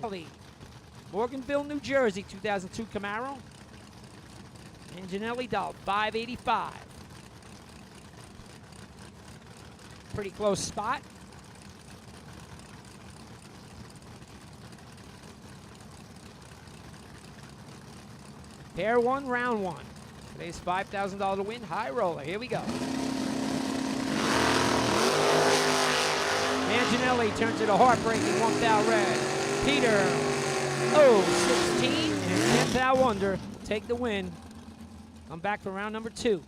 Anginelli. Morganville, New Jersey, 2002 Camaro. Anginelli, $585. Pretty close spot. Pair one, round one. Today's $5,000 to win. Highroller. Here we go. Anginelli turns it a heartbreaking 1-thou red. Peter, 16 and 10-thou under. Take the win. Come back for round number two.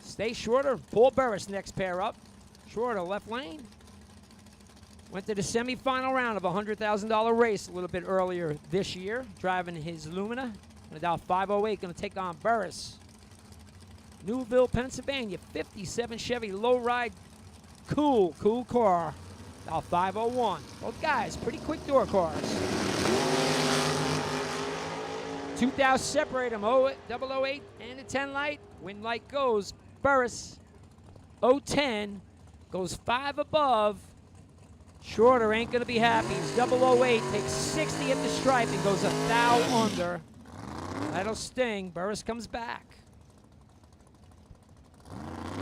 Stay shorter. Paul Burris next pair up. Shorter left lane. Went to the semifinal round of a $100,000 race a little bit earlier this year, driving his Lumina. And a $508 going to take on Burris. Newville, Pennsylvania, 57 Chevy low-ride, cool car. $501. Both guys, pretty quick door cars. 2,000 separate them. 008 and a 10 light. When light goes, Burris. 010 goes 5 above. Shorter ain't gonna be happy. He's 008, takes 60 at the stripe and goes 1,000 under. That'll sting. Burris comes back.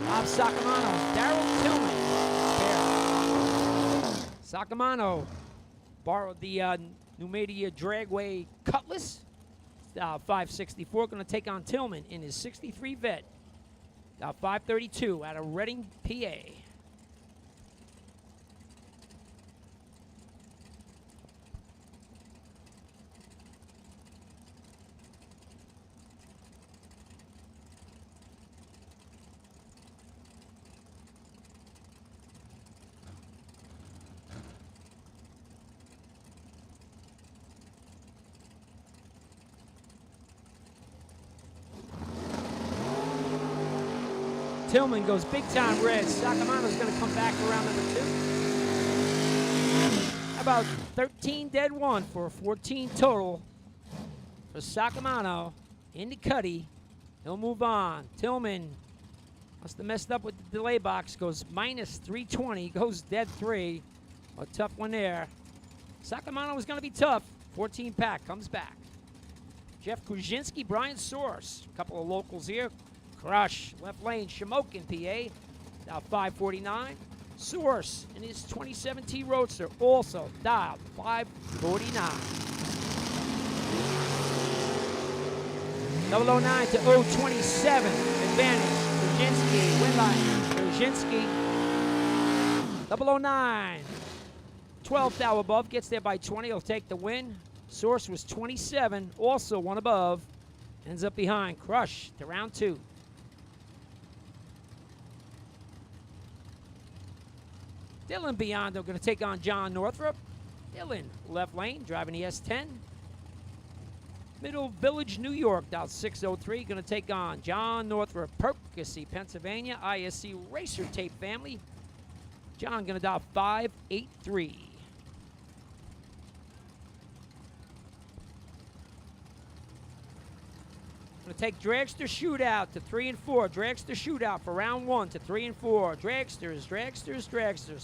Bob Sacamano, Darryl Tillman. Sacamano borrowed the Numidia Dragway Cutlass. 564, gonna take on Tillman in his 63 Vet. 532 out of Reading, PA. Tillman goes big time red. Sacamano's going to come back for round number two. About 13 dead one for 14 total for Sacamano in the cutty. He'll move on. Tillman must have messed up with the delay box. Goes minus 320. Goes dead 3. A tough one there. Sacamano was going to be tough. 14 pack comes back. Jeff Kuzinski, Brian Source. A couple of locals here. Crush, left lane, Shamokin, PA, dialed 549. Source in his 2017 Roadster, also dialed 549. 009 to 027, advantage, Kuzinski, win line, Kuzinski, 009. 12th thou above, gets there by 20, he'll take the win. Source was 27, also one above, ends up behind. Crush to round two. Dylan Biondo going to take on John Northrup. Dylan, left lane, driving the S10. Middle Village, New York, dial 603, going to take on John Northrup, Percy, Pennsylvania, ISC Racer Tape family. John going to dial 583. Going to take Dragster Shootout to 3 and 4. Dragster Shootout for round one to 3 and 4. Dragsters,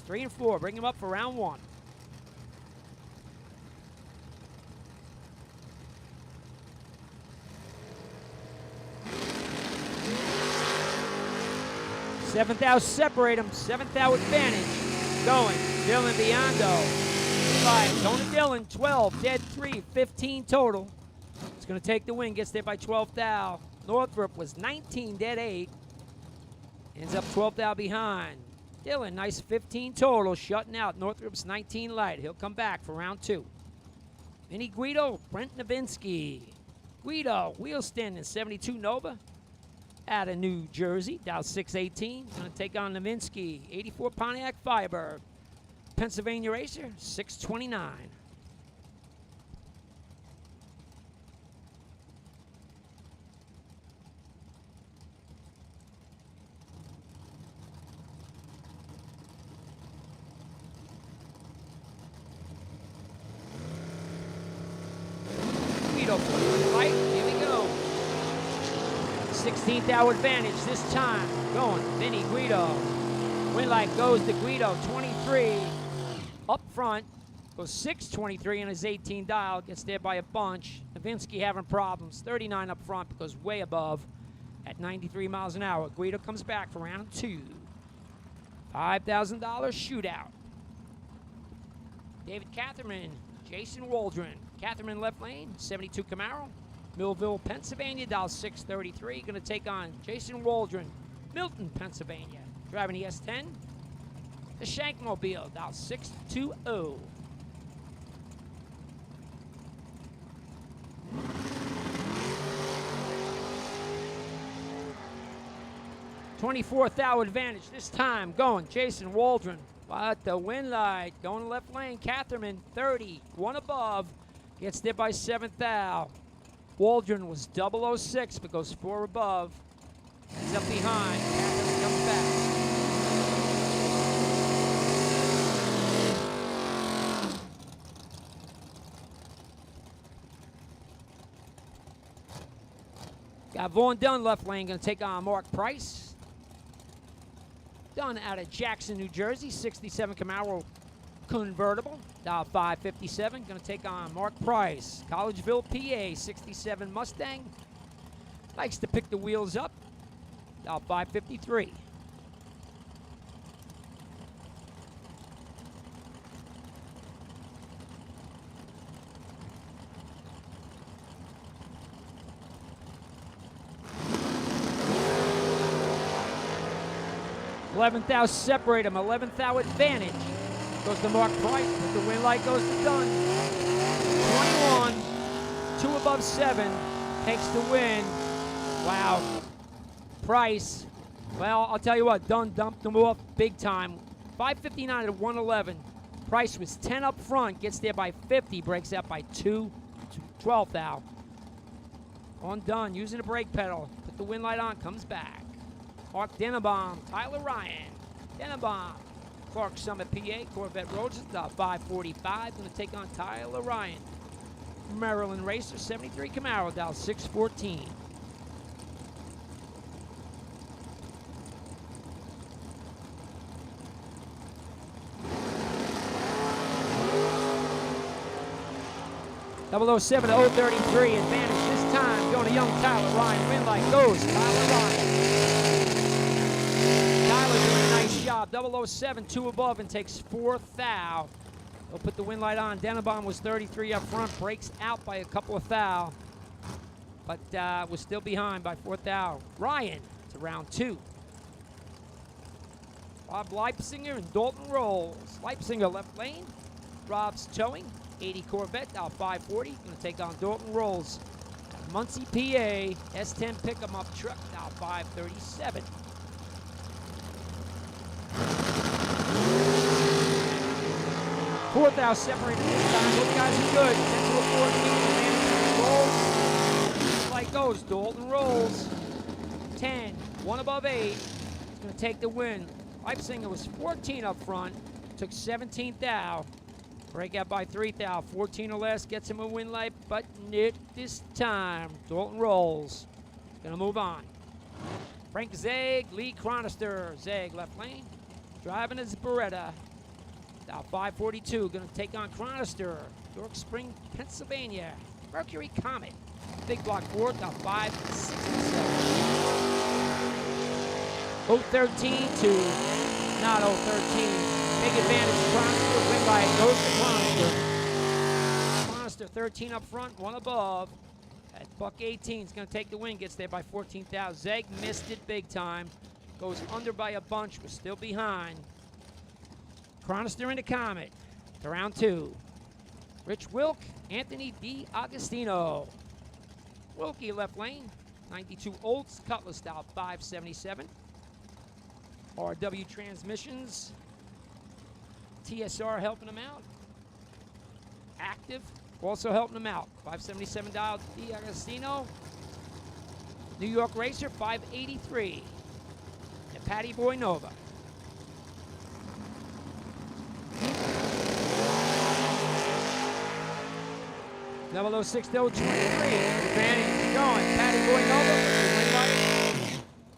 3 and 4. Bring them up for round one. Seventh out, separate them. 7th out advantage. Going. Dylan Biondo. 5. Tony Dylan, 12. Dead 3. 15 total. Going to take the win, gets there by 12th thou. Northrup was 19, dead 8. Ends up 12th thou behind. Dylan, nice 15 total, shutting out. Northrup's 19 light. He'll come back for round two. Vinny Guido, Brent Novinsky. Guido, wheel standing 72 Nova out of New Jersey, dial 618. Going to take on Novinsky, 84 Pontiac Firebird. Pennsylvania Racer, 629. Light, here we go. 16th hour advantage this time. Going, Vinny Guido. Win light goes to Guido, 23 up front. Goes 6.23 in his 18 dial. Gets there by a bunch. Novinsky having problems. 39 up front, but goes way above at 93 miles an hour. Guido comes back for round 2. $5,000 shootout. David Catherman, Jason Waldron. Catherman left lane, 72 Camaro. Millville, Pennsylvania, dial 633. Going to take on Jason Waldron, Milton, Pennsylvania. Driving the S10. The Shankmobile, dial 620. $24,000 advantage this time going Jason Waldron. But the win light going to left lane. Catherman 30, one above. Gets there by 7,000. Waldron was 006 but goes 4 above. He's up behind. Catherman comes back. Got Vaughn Dunn left lane, going to take on Mark Price. Dunn out of Jackson, New Jersey, 67 Camaro convertible, dial 557. Going to take on Mark Price. Collegeville, PA, 67 Mustang. Likes to pick the wheels up, dial 553. $11,000 separate him. $11,000 advantage. Goes to Mark Price, but the win light goes to Dunn. 21, 2 above 7, takes the win. Wow. Price, well, I'll tell you what, Dunn dumped him off big time. 559 to 111. Price was 10 up front, gets there by 50, breaks out by 2, 12,000. On Dunn, using the brake pedal, put the win light on, comes back. Mark Denenbaum, Tyler Ryan. Denenbaum, Clark Summit, PA, Corvette Roads, 545. Going to take on Tyler Ryan. Maryland Racer, 73 Camaro, dial 614. .007 to 033, advantage this time. Going to young Tyler Ryan. Win light goes Tyler Ryan. Tyler doing a nice job. 007, 2 above, and takes 4,000. They'll put the win light on. Denenbaum was 33 up front, breaks out by a couple of thou, but was still behind by 4,000. Ryan to round 2. Bob Leipziger and Dalton Rolls. Leipziger left lane. Rob's towing. 80 Corvette, dial 540. Going to take on Dalton Rolls. Muncie, PA, S10 pick-em-up truck, dial 537. $4,000 separated this time. Those guys are good. 10 to a 14. Rolls. Like goes. Dalton Rolls. 10. 1 above 8. He's going to take the win. Leipziger was 14 up front. Took 17,000. Break out by 3,000. 14 or less gets him a win light, but not this time. Dalton Rolls. Going to move on. Frank Zeg, Lee Chronister. Zeg left lane. Driving his Beretta. Dial 542, going to take on Chronister. York Spring, Pennsylvania. Mercury Comet. Big block 4, dial 567. 013 to not 013. Big advantage, Chronister. Win by goes to Chronister. Chronister 13 up front, 1 above. At buck 18, is going to take the win. Gets there by 14,000. Zeg missed it big time. Goes under by a bunch, was still behind. Chronister into Comet to round 2. Rich Wilk, Anthony D. Agostino. Wilkie left lane, 92 Olds, Cutlass dial 577. RW Transmissions, TSR helping them out. Active, also helping them out. 577 dial D. Agostino. New York Racer, 583. And Patty Boy Nova. Double 06 to 23. Advantage going. Patty Boy Nova.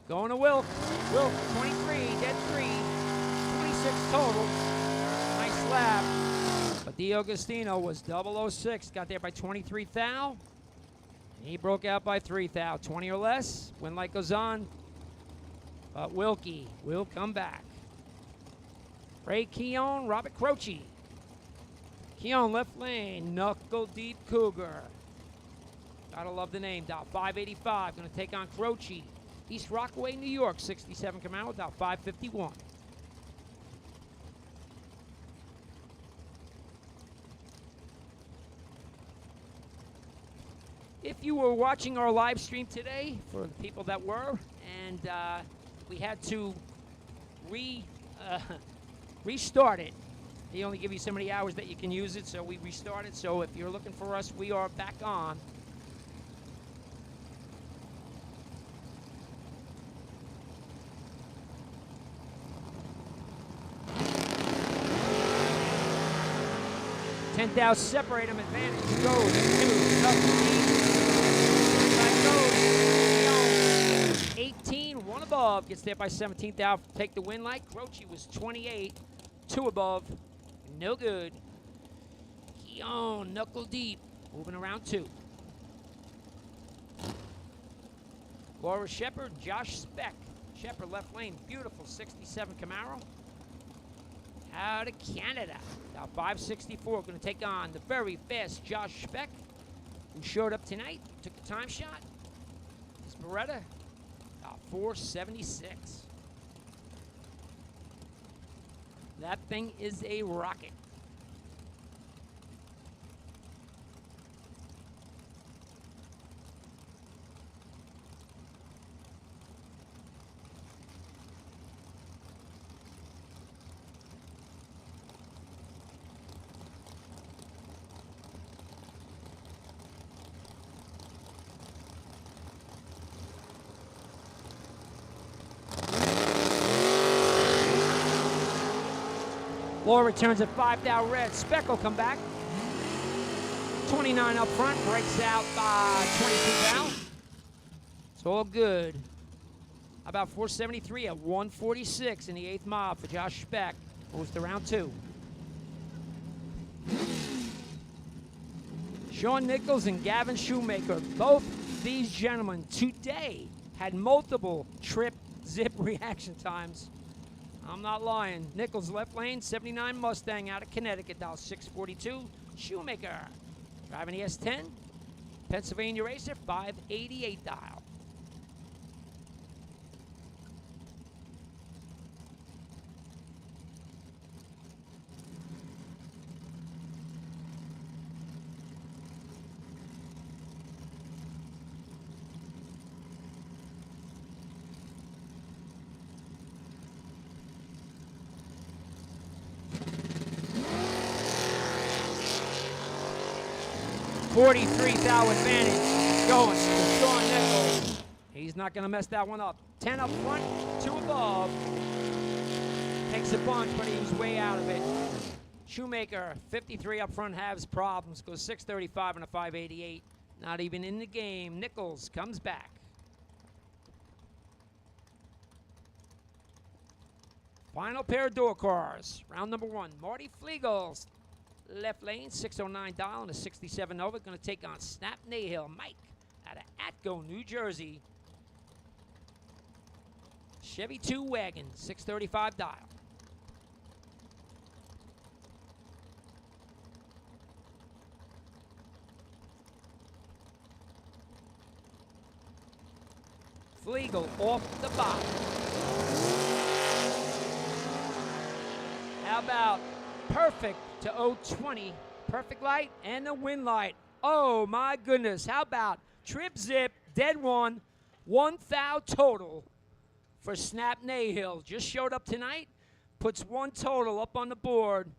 Going to Wilk. Wilk 23. Dead 3. total. Nice lap. But D'Agostino was 006. Got there by 23 thou. He broke out by 3 thou. 20 or less. Win light goes on. But Wilkie will come back. Ray Keown, Robert Croce. Keown left lane. Knuckle Deep Cougar. Gotta love the name. Dial 585. Gonna take on Croce. East Rockaway, New York. 67 Camaro. Dial 551. If you were watching our live stream today, for the people that were, and we had to restart it. They only give you so many hours that you can use it, so we restarted. So if you're looking for us, we are back on. $10,000 separate them. Advantage goes to Numidia. 18, one above, gets there by 17,000. Take the win light. Croce was 28, 2 above, no good. Keown, Knuckle Deep, moving around 2. Laura Shepard, Josh Speck. Shepard left lane, beautiful 67 Camaro. Out of Canada. Now 564, going to take on the very fast Josh Speck, who showed up tonight, took a time shot. His Beretta, 476. That thing is a rocket. Laura returns at 5 thou red. Speck will come back. 29 up front, breaks out by 22 thou. It's all good. About 473 at 146 in the 8th mob for Josh Speck. Moves to round 2. Sean Nichols and Gavin Shoemaker, both these gentlemen today had multiple trip zip reaction times. I'm not lying. Nichols left lane, 79 Mustang out of Connecticut, dial 642. Shoemaker driving the S10. Pennsylvania Racer, 588 dial. $43,000 advantage going to Sean Nichols. He's not going to mess that one up. 10 up front, 2 above. Takes a bunch, but he was way out of it. Shoemaker, 53 up front, has problems. Goes 635 and a 588. Not even in the game. Nichols comes back. Final pair of door cars. Round number 1. Marty Flegels. Left lane, 609 dial and a 67 Nova. Going to take on Snap Nahill. Mike out of Atco, New Jersey. Chevy 2 wagon, 635 dial. Flegel off the bottom. How about perfect to 020, perfect light, and the win light. Oh my goodness, how about trip zip, dead one thou total for Snap Nahill. Just showed up tonight, puts 1 total up on the board.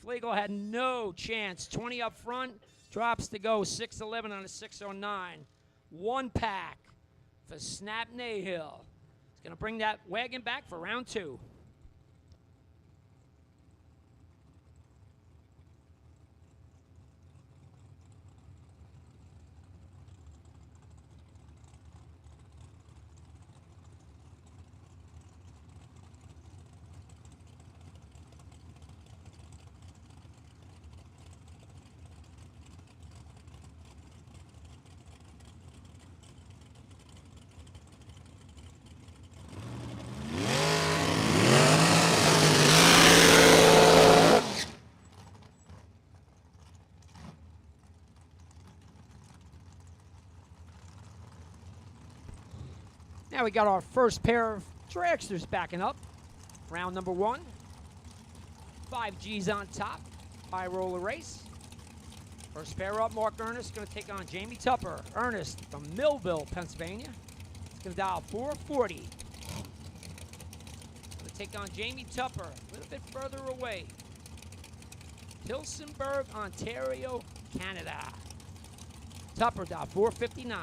Flegel had no chance. 20 up front, drops to go 611 on a 609. 1 pack for Snap Nahill. He's going to bring that wagon back for round 2. Now we got our first pair of dragsters backing up. Round number 1. 5 G's on top. High roller race. First pair up, Mark Ernest going to take on Jamie Tupper. Ernest from Millville, Pennsylvania. He's going to dial 440. Going to take on Jamie Tupper, a little bit further away. Tillsonburg, Ontario, Canada. Tupper dial 459.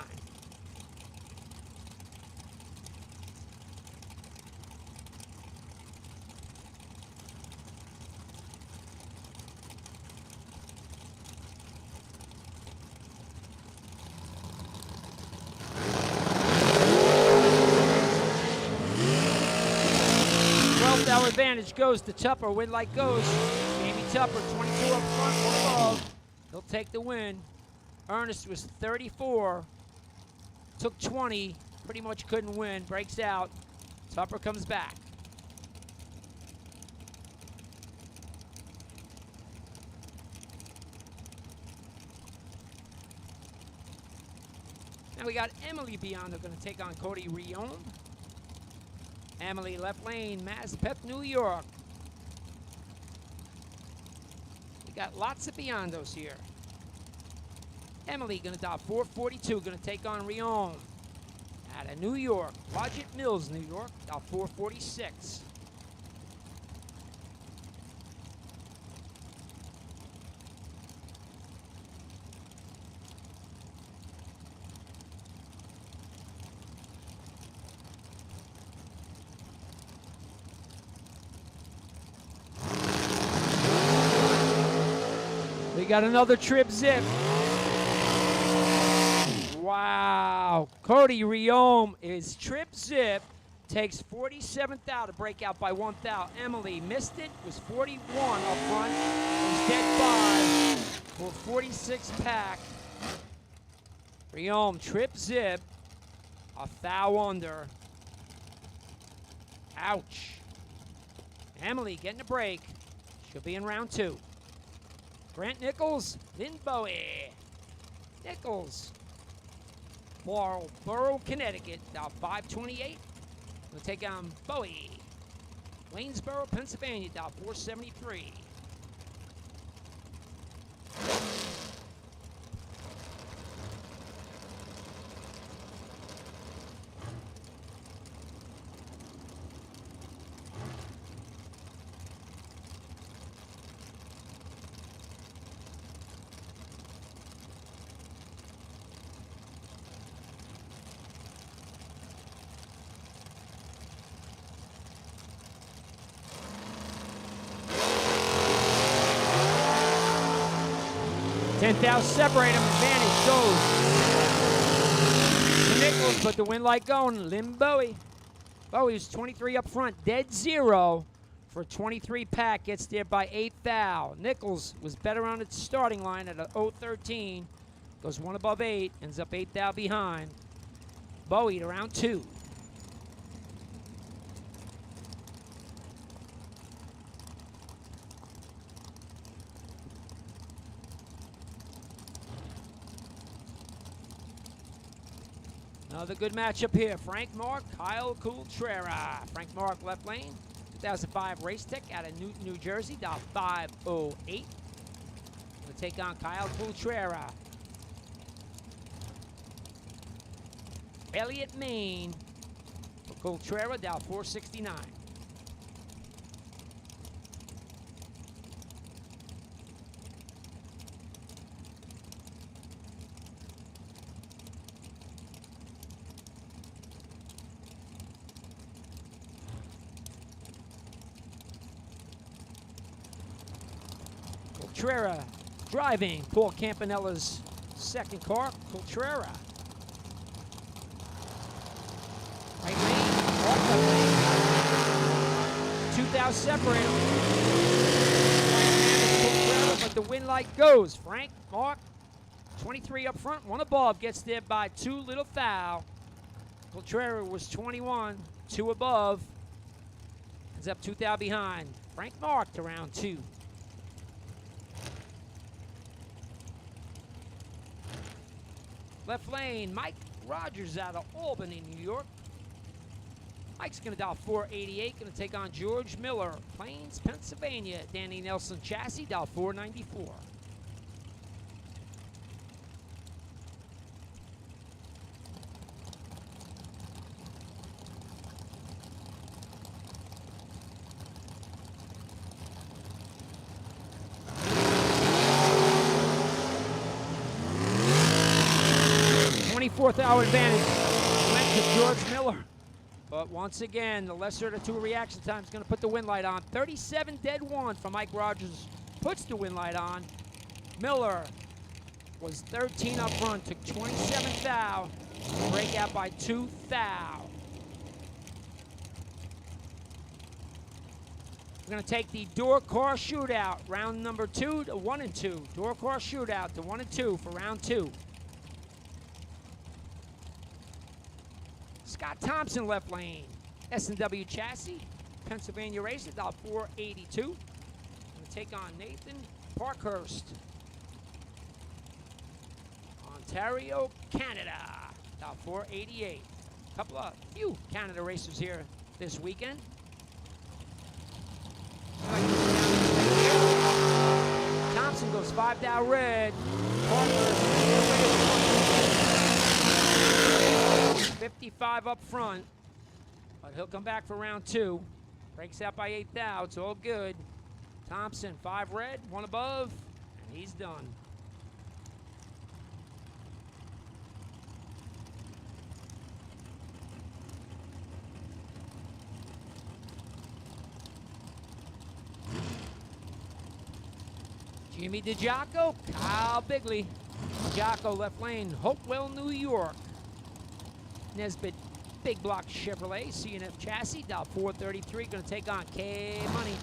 12th advantage goes to Tupper. Win like goes. Jamie Tupper, 22 up front, 1 above. He'll take the win. Ernest was 34. Took 20. Pretty much couldn't win. Breaks out. Tupper comes back. Now we got Emily Biondo going to take on Cody Riom. Emily, left lane, Maspeth, New York. We got lots of Biondos here. Emily going to dial 442, going to take on Riom. Out of New York, Paget Mills, New York, dial 446. We got another trip zip. Wow. Cody Riom is trip zip. Takes 47th out to break out by 1 thou. Emily missed it. Was 41 up front. Was dead 5 for 46 pack. Riom trip zip. A thou under. Ouch. Emily getting a break. She'll be in round 2. Grant Nichols, Lynn Bowie. Nichols, Marlboro, Connecticut, dial 528. We'll take on Bowie. Waynesboro, Pennsylvania, dial 473. $10,000 separate them. Advantage goes to Nichols, but the win light going. Lynn Bowie. Bowie was 23 up front. Dead 0 for 23 pack. Gets there by 8 thou. Nichols was better on its starting line at a 0-13. Goes 1 above 8. Ends up 8 thou behind. Bowie to round 2. Another good matchup here. Frank Mark, Kyle Coultrera. Frank Mark left lane. 2005 Race Tech out of Newton, New Jersey. Dial 508. We'll take on Kyle Coultrera. Elliott, Maine. For Coultrera, dial 469. Coultrera driving Paul Campanella's second car. Coultrera. Right lane, off the lane. 2,000 separate them. Coultrera, but the win light goes. Frank Mark, 23 up front, 1 above, gets there by 2 little foul. Coultrera was 21, 2 above. Ends up 2 thou behind. Frank Mark to round 2. Left lane, Mike Rogers out of Albany, New York. Mike's going to dial 488. Going to take on George Miller, Plains, Pennsylvania. Danny Nelson chassis, dial 494. Fourth hour advantage went to George Miller. But once again, the lesser of the two reaction time is going to put the win light on. 37 dead one from Mike Rogers puts the win light on. Miller was 13 up front, took 27 thou, break out by 2 thou. We're going to take the door car shootout, round number 2 to 1 and 2. Door car shootout to 1 and 2 for round 2. Scott Thompson left lane. S&W chassis. Pennsylvania racer, dial 482. Going to take on Nathan Parkhurst. Ontario, Canada, dial 488. Few Canada racers here this weekend. Thompson goes 5 thou red. Parkhurst 55 up front, but he'll come back for round 2. Breaks out by 8 thou. It's all good. Thompson 5 red, 1 above, and he's done. Jimmy DiGiaco, Kyle Bigley. DiGiaco left lane, Hopewell, New York. Nesbitt Big Block Chevrolet, C&F chassis, dial 433. Going to take on K Money.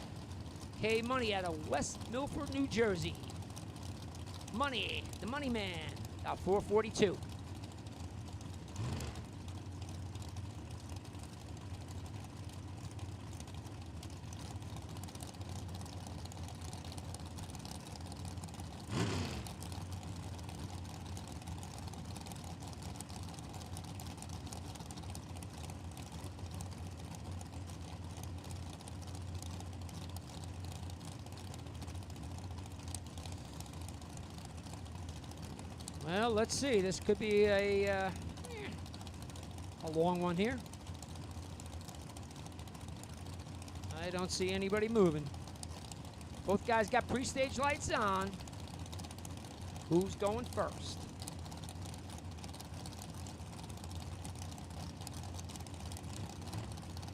K Money out of West Milford, New Jersey. Money, the Money Man, dial 442. Well, let's see. This could be a long one here. I don't see anybody moving. Both guys got pre-stage lights on. Who's going first?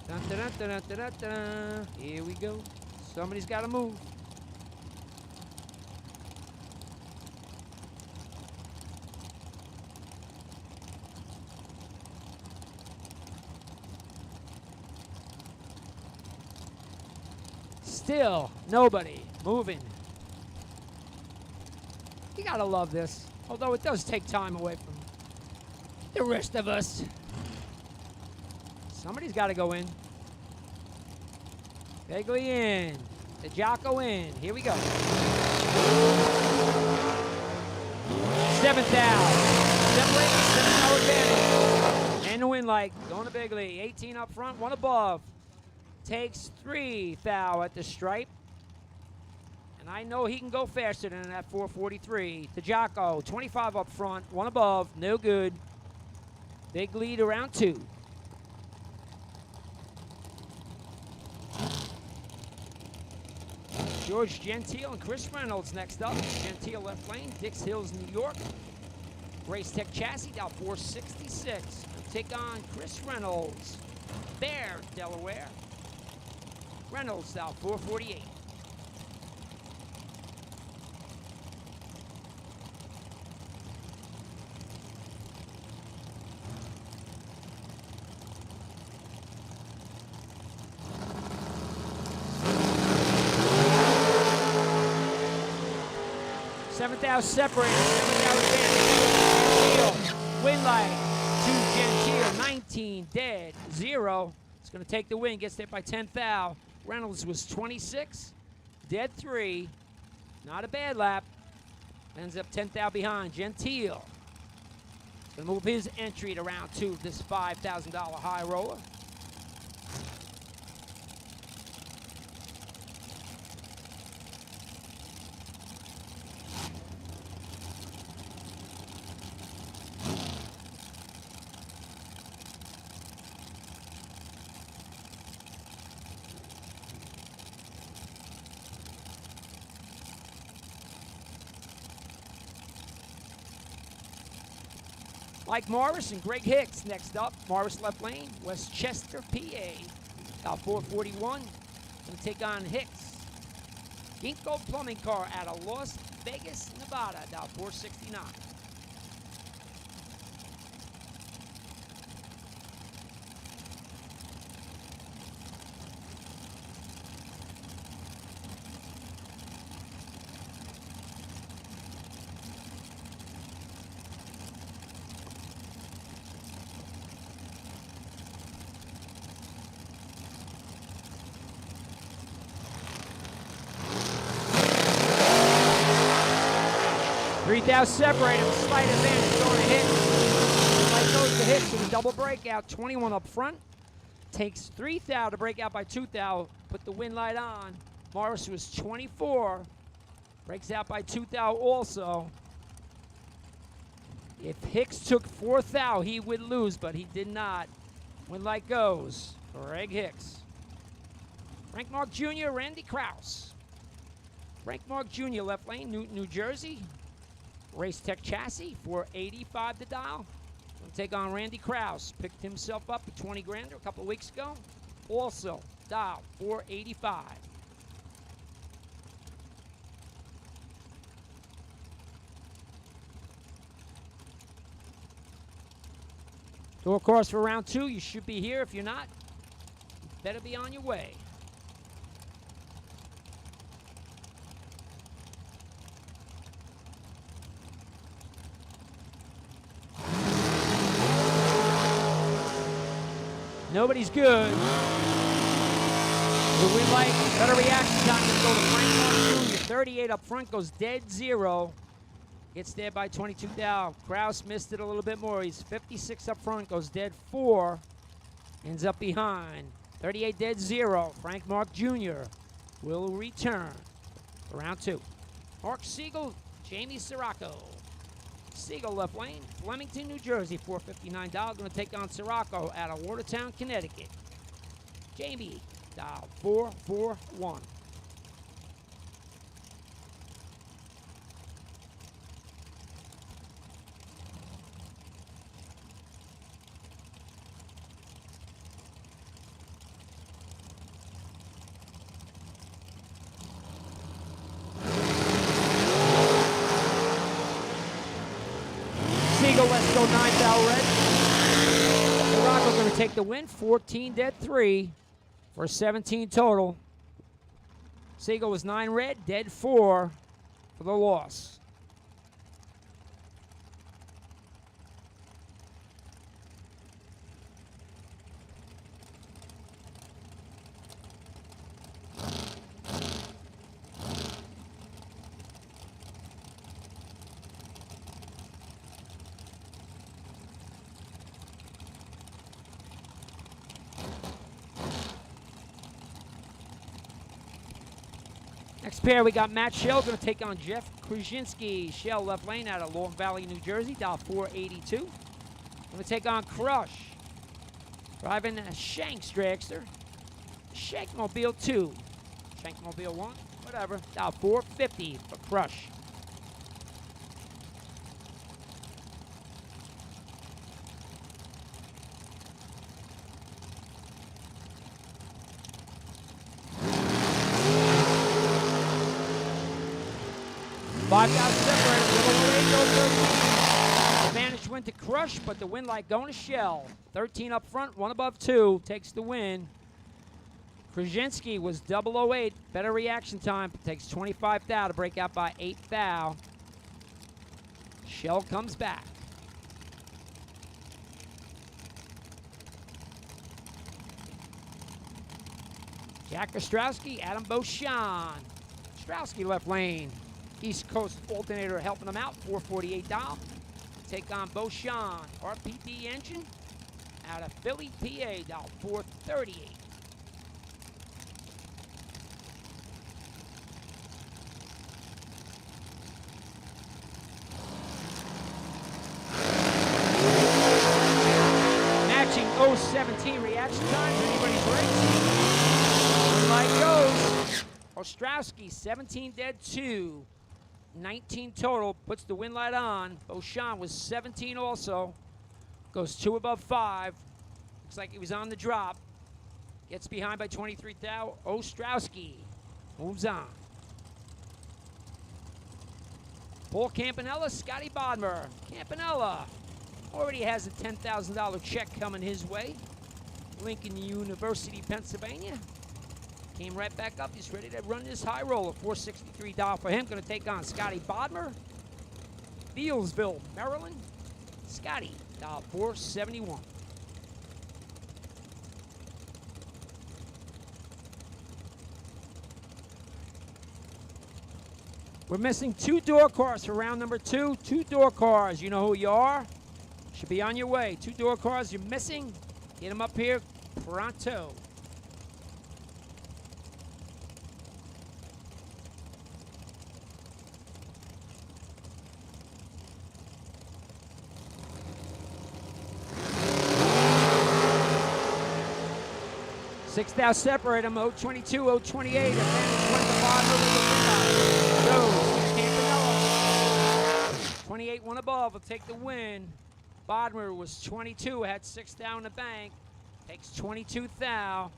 Dun, dun, dun, dun, dun, dun, dun. Here we go. Somebody's got to move. Still nobody moving. You gotta love this, although it does take time away from the rest of us. Somebody's got to go in. Bigley in. DiGiaco in. Here we go. 7th out. 7th advantage. And the win light going to Bigley. 18 up front, 1 above. Takes 3 thou at the stripe. And I know he can go faster than that 443. DiGiaco, 25 up front, 1 above, no good. Big lead around 2. George Gentile and Chris Reynolds next up. Gentile left lane, Dix Hills, New York. Race Tech chassis, dial 466. Take on Chris Reynolds, Bear, Delaware. Reynolds, dial 448. Seventh out separated. 7th out advantage. Win light to Gentile. 19 dead. 0. It's going to take the win. Gets there by 10 thou. Reynolds was 26. Dead 3. Not a bad lap. Ends up 10 thou behind. Gentile. Going to move his entry to round 2 of this $5,000 high roller. Mike Morris and Greg Hicks next up. Morris left lane, Westchester, PA. About 441. Going to take on Hicks. Ginkgo Plumbing Car out of Las Vegas, Nevada. About 469. $3,000 separate him, slight advantage going to Hicks. Like goes to Hicks with a double breakout, 21 up front. Takes $3,000 to break out by $2,000, put the win light on. Morris was 24, breaks out by $2,000 also. If Hicks took $4,000, he would lose, but he did not. Win light goes, Greg Hicks. Frank Mark Jr., Randy Krause. Frank Mark Jr., left lane, Newton, New Jersey. Race Tech Chassis, $485 to dial. Gonna take on Randy Krause. Picked himself up at 20 grand a couple of weeks ago. Also, dial, $485. Door course for round 2. You should be here. If you're not, you better be on your way. Nobody's good. The win light, better reaction time to go to Frank Mark Jr. 38 up front, goes dead zero. Gets there by 22,000. Krause missed it a little bit more. He's 56 up front, goes dead 4. Ends up behind. 38 dead zero. Frank Mark Jr. will return for round 2. Mark Siegel, Jamie Sirocco. Siegel left lane, Flemington, New Jersey, $459. Going to take on Sirocco out of Watertown, Connecticut. Jamie, dial 441. Let's go 9,000 red. Sirocco going to take the win. 14 dead 3 for 17 total. Siegel was 9 red, dead 4 for the loss. Next pair, we got Matt Shell going to take on Jeff Krasinski. Shell left lane out of Long Valley, New Jersey, dial 482. Going to take on Crush. Driving a Shanks dragster. Shankmobile 2. Shankmobile 1, whatever. Dial 450 for Crush. $5,000 separated. Advantage win to Crush, but the win light going to Shell. 13 up front, 1 above 2 takes the win. Krasinski was 008. Better reaction time. Takes 25,000 to break out by 8,000. Shell comes back. Jack Ostrowski, Adam Beauchamp. Ostrowski left lane. East Coast alternator helping them out, $448. Take on Beauchamp, RPD engine out of Philly, PA, $438. Matching 017 reaction times, anybody's race. Light goes. Ostrowski, 17 dead 2. 19 total, puts the win light on. Beauchamp was 17 also. Goes 2 above 5. Looks like he was on the drop. Gets behind by 23,000. Ostrowski moves on. Paul Campanella, Scotty Bodmer. Campanella already has a $10,000 check coming his way. Lincoln University, Pennsylvania. Came right back up. He's ready to run this high roller. $463 for him. Going to take on Scotty Bodmer. Bealsville, Maryland. Scotty, $471. We're missing 2 door cars for round number 2. 2 door cars. You know who you are. Should be on your way. 2 door cars you're missing. Get them up here pronto. Six down, separate them. 022, 028. Advantage 1 to Bodmer. 28, 1 above will take the win. Bodmer was 22, had 6 down in the bank. Takes 22 thou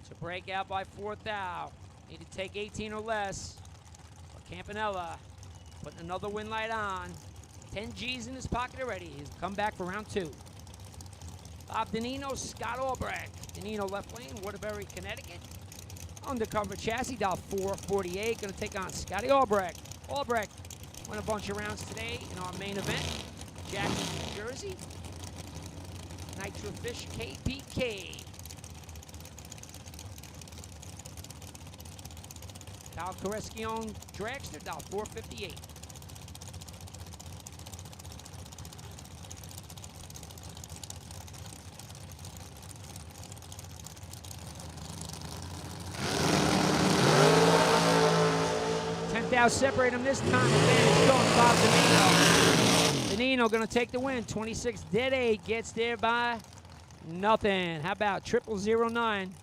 to break out by 4 thou. Need to take 18 or less. For Campanella putting another win light on. 10 G's in his pocket already. He's come back for round 2. Bob Danino, Scott Albrecht. Danino left lane, Waterbury, Connecticut. Undercover chassis, $448. Going to take on Scotty Albrecht. Albrecht won a bunch of rounds today in our main event. Jackson, New Jersey. Nitro Fish KPK. Kyle Koreskion Dragster, $458. Separate them this time. Advantage going Bob Danino. Danino going to take the win. 26 dead 8 gets there by nothing. How about 0009?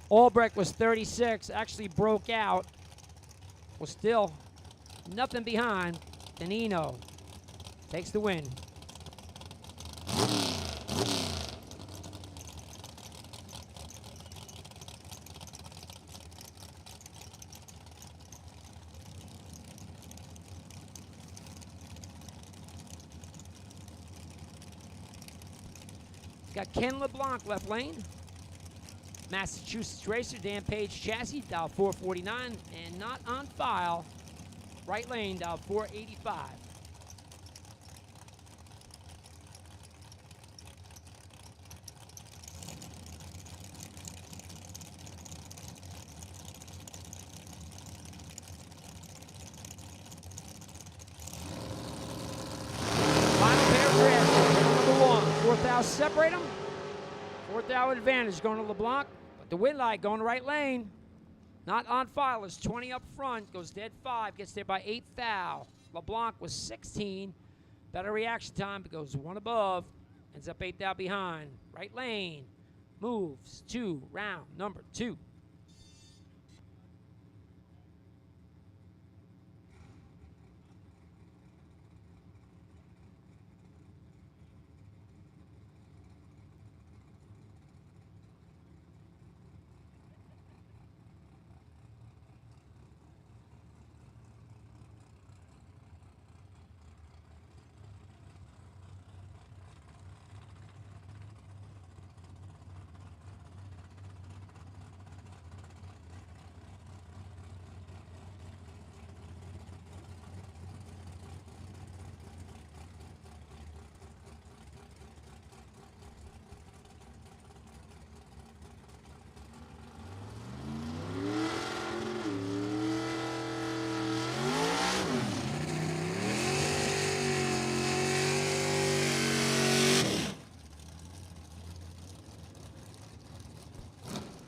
Albrecht was 36. Actually broke out. Was still nothing behind. Danino takes the win. Got Ken LeBlanc left lane. Massachusetts racer, Dan Page chassis, $449. And not on file, right lane, $485. Separate them. 4th hour advantage going to LeBlanc, but the win light going to right lane. Not on file is 20 up front, goes dead 5, gets there by 8 thou. LeBlanc was 16, better reaction time, but goes 1 above, ends up 8 thou behind. Right lane moves to round number 2.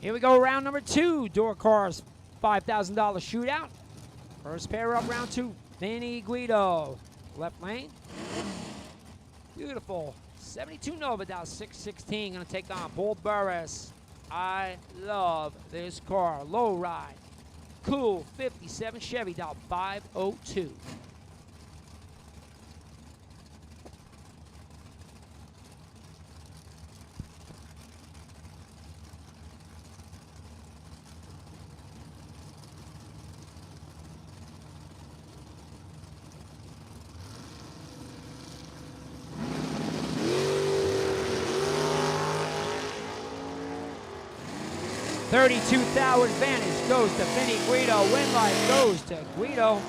Here we go, round number 2. Door cars, $5,000 shootout. First pair up, round 2. Vinny Guido, left lane. Beautiful. 72 Nova, $616. Gonna take on Paul Burris. I love this car. Low ride. Cool, 57 Chevy, $502. 32 thou advantage goes to Vinny Guido. Win light goes to Guido.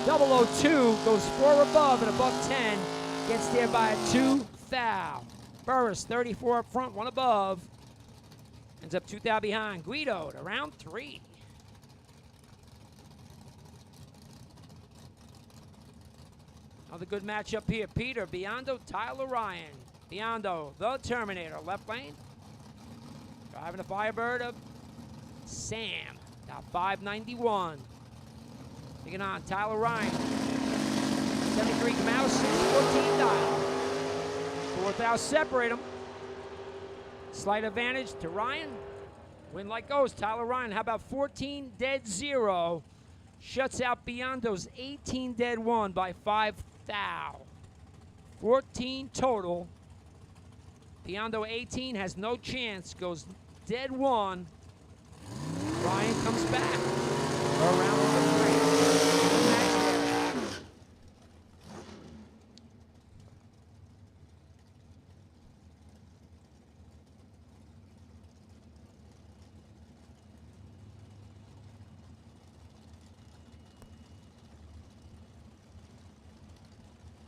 002 goes 4 above and above 10. Gets there by a 2 thou. Burris 34 up front, 1 above. Ends up 2 thou behind. Guido to round 3. Another good matchup here. Peter, Biondo, Tyler Ryan. Biondo, the Terminator, left lane. Driving the Firebird of Sam. Now 591. Taking on Tyler Ryan. 73 Camaro, 614 dial. 4 thou separate them. Slight advantage to Ryan. Win like goes. Tyler Ryan, how about 14 dead 0? Shuts out Biondo's 18 dead 1 by 5 thou. 14 total. Biondo 18 has no chance. Goes dead 1. Ryan comes back for round number 3.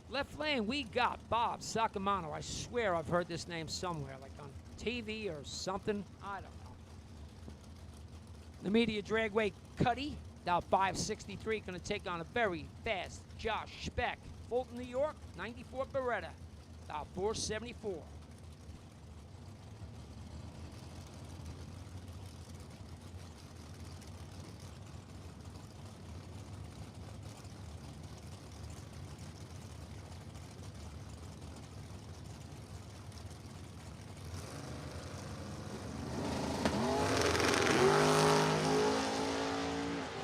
Left lane, we got Bob Sacamano. I swear I've heard this name somewhere, like on TV or something. I don't know. Numidia Dragway Cuddy, now 563, going to take on a very fast Josh Speck. Fulton, New York, 94 Beretta, now 474.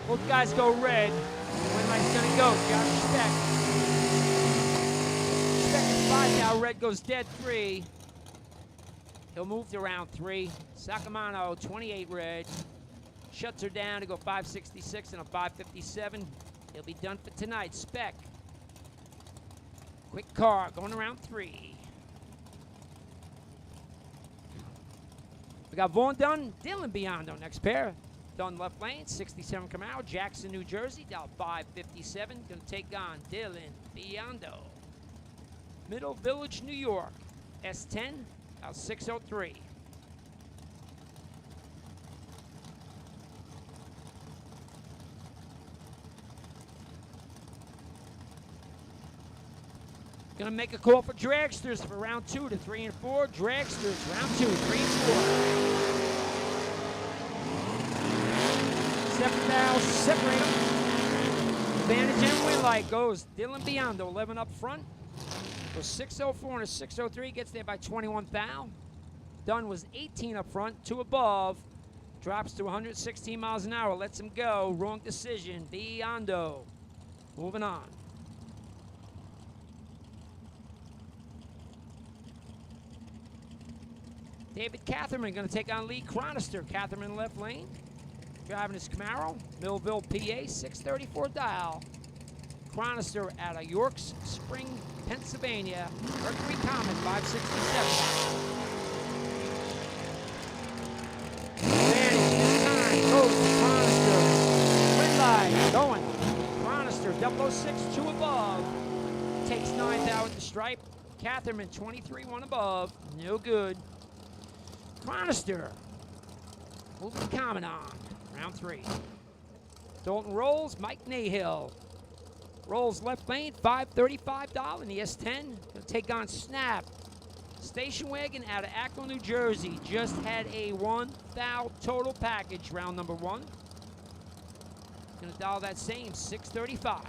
Both guys go red. Win light's gonna go. Josh Speck. Speck is 5 now. Red goes dead 3. He'll move to round 3. Sacamano, 28 red. Shuts her down to go 566 and a 557. He'll be done for tonight. Speck. Quick car going around 3. We got Vaughn Dunn, Dylan Biondo next pair. Dunn left lane, 67 Camaro, Jackson, New Jersey, down 557. Going to take on Dylan Biondo. Middle Village, New York, S10, out 603. Going to make a call for dragsters for round 2 to 3 and 4. Dragsters, round 2, 3 and 4. 7 now, separate them. Advantage and win light goes Dylan Biondo, 11 up front. Goes 604 and a 603, gets there by 21 thou. Dunn was 18 up front, 2 above. Drops to 116 miles an hour, lets him go. Wrong decision, Biondo. Moving on. David Catherman going to take on Lee Chronister. Catherman left lane. Driving his Camaro, Millville, PA, 634 dial. Chronister out of Yorks Spring, Pennsylvania. Mercury Comet, 567. Advantage this time goes to Chronister. Win light, going. Chronister, 006, 2 above. Takes 9 thou at the stripe. Catherman, 23, 1 above. No good. Chronister. Moves the Comet on. Round 3. Dalton rolls, Mike Nahill. Rolls left lane, 535 dial in the S10. Going to take on Snap. Station wagon out of Akron, New Jersey. Just had a 1 thou total package, round number 1. Going to dial that same, 635.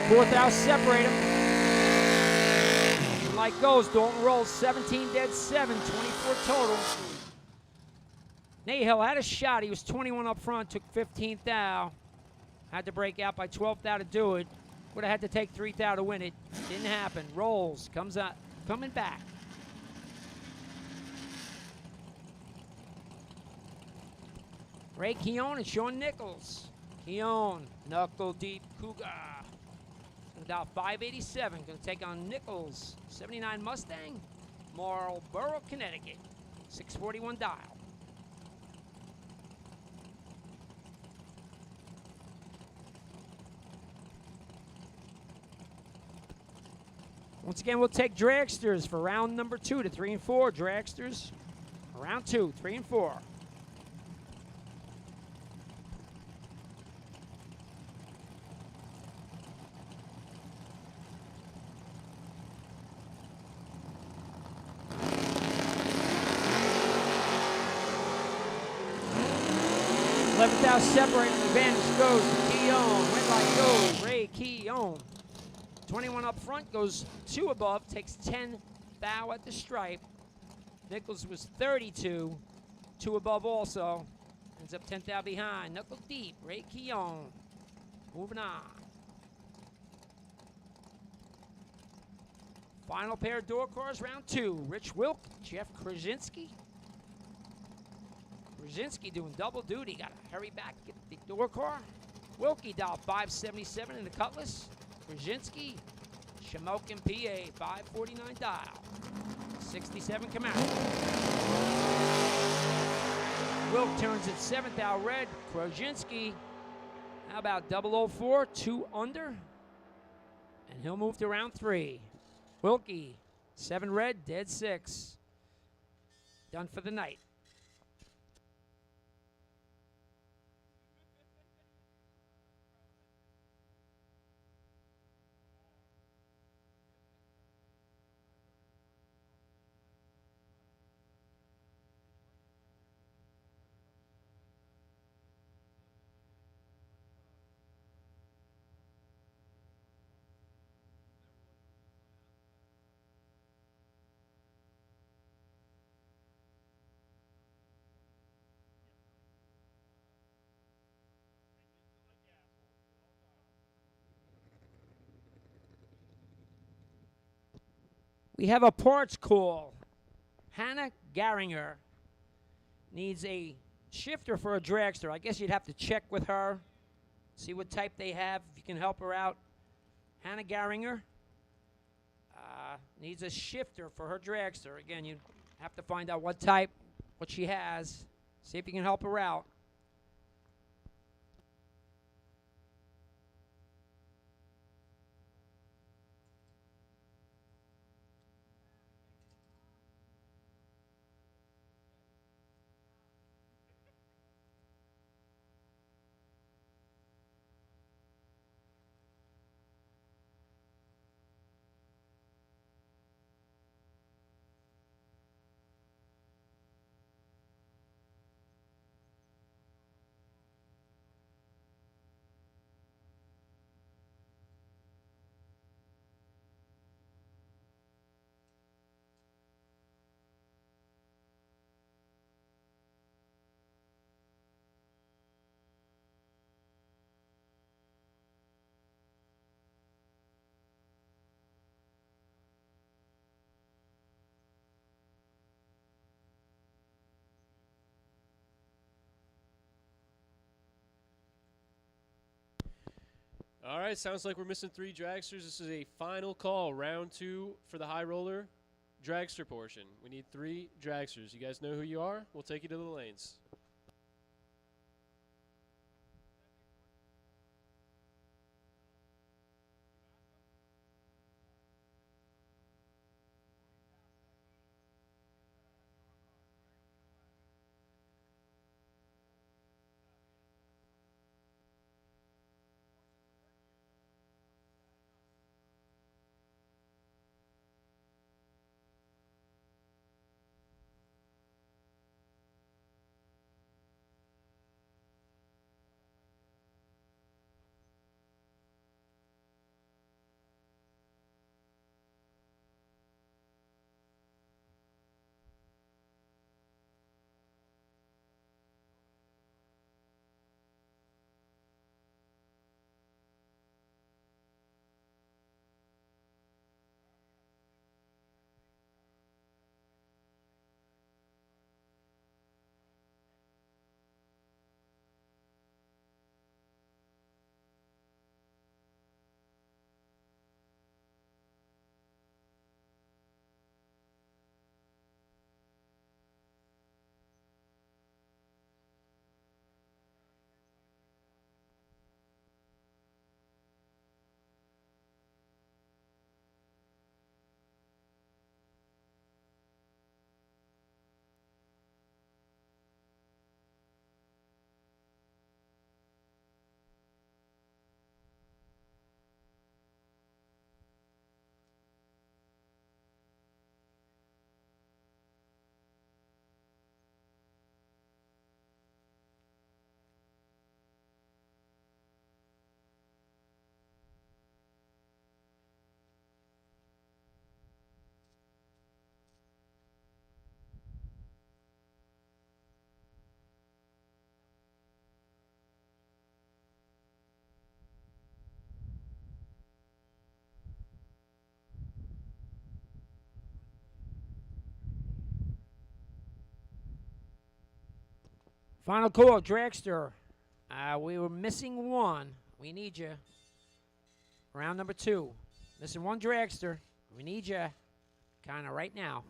Fourth out, separate him. Like goes, Dalton rolls, 17 dead 7, 24 total. Nahill had a shot. He was 21 up front, took 15 thou. Had to break out by 12 thou to do it. Would have had to take 3 thou to win it. Didn't happen. Rolls. Comes out. Coming back. Ray Keown and Sean Nichols. Keown, knuckle deep Cougar. About 587. Going to take on Nichols. 79 Mustang. Marlboro, Connecticut. 641 dial. Once again, we'll take dragsters for round number 2 to 3 and 4. Dragsters, round 2, 3 and 4. $11,000 separating. Advantage goes to Keown. Went like goes. Ray Keown. 21 up front, goes 2 above, takes 10 thou at the stripe. Nichols was 32, 2 above also. Ends up 10 thou behind. Knuckle deep, Ray Keown. Moving on. Final pair of door cars, round 2. Rich Wilk, Jeff Krasinski. Krasinski doing double duty. Got to hurry back, get the door car. Wilkie dial 577 in the Cutlass. Krasinski, Shamokin PA, 549 dial. 67 Camaro. Wilk turns at 7th thou red. Krasinski, how about 004, 2 under? And he'll move to round 3. Wilkie, 7 red, dead 6. Done for the night. We have a parts call. Hannah Garinger needs a shifter for a dragster. I guess you'd have to check with her, see what type they have, if you can help her out. Hannah Garinger needs a shifter for her dragster. Again, you have to find out what type, what she has, see if you can help her out. All right, sounds like we're missing 3 dragsters. This is a final call, round 2 for the Highroller dragster portion. We need 3 dragsters. You guys know who you are? We'll take you to the lanes. Final call, Dragster. We were missing one. We need you. Round number 2. Missing one Dragster. We need you kind of right now.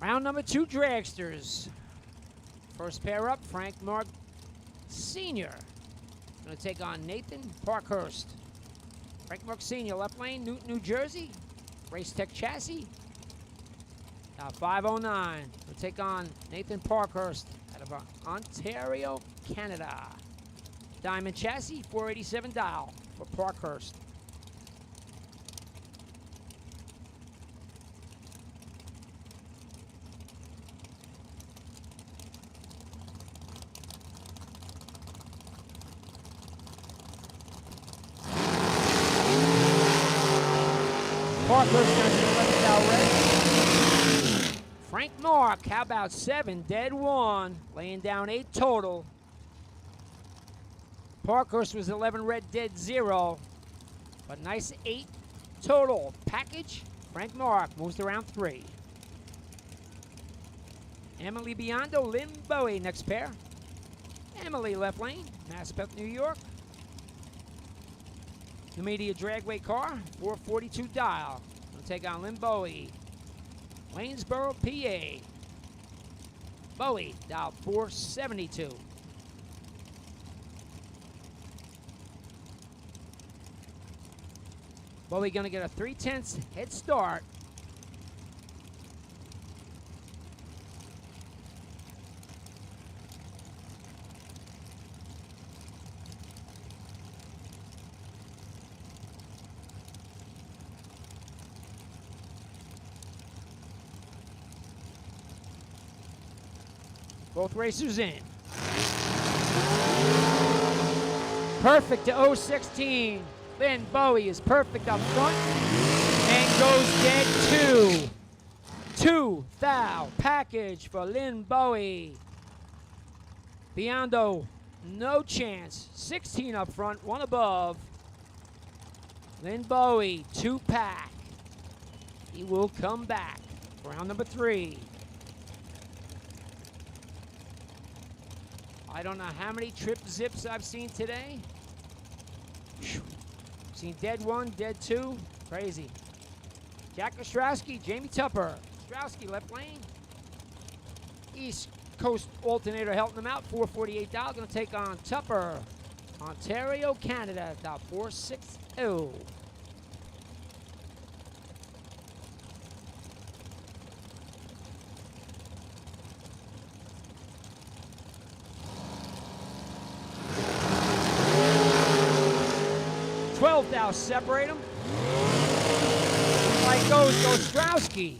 Round number 2, Dragsters. First pair up, Frank Mark Sr. Going to take on Nathan Parkhurst. Frank Mark Sr., left lane, Newton, New Jersey. Race Tech chassis. 509. We'll take on Nathan Parkhurst out of Ontario, Canada. Diamond chassis, 487 dial for Parkhurst. Parkhurst going to be 11 dial red. Frank Mark, how about 7, dead 1, laying down 8 total. Parkhurst was 11 red, dead 0, but nice 8 total. Package, Frank Mark moves to round 3. Emily Biondo, Lynn Bowie, next pair. Emily, left lane, Maspeth, New York. Numidia Dragway car, 442 dial. We'll take on Lynn Bowie. Waynesboro, PA. Bowie, dial 472. Bowie going to get a 3/10 head start. Both racers in. Perfect to 016. Lynn Bowie is perfect up front and goes dead 2. 2 thou package for Lynn Bowie. Biondo, no chance. 16 up front, 1 above. Lynn Bowie, 2 pack. He will come back. Round number 3. I don't know how many trip zips I've seen today. Whew. Seen dead 1, dead 2. Crazy. Jack Ostrowski, Jamie Tupper. Ostrowski, left lane. East Coast alternator helping him out. 448 dial. Going to take on Tupper. Ontario, Canada. Dial 460. Thou separate them. Like goes Ostrowski.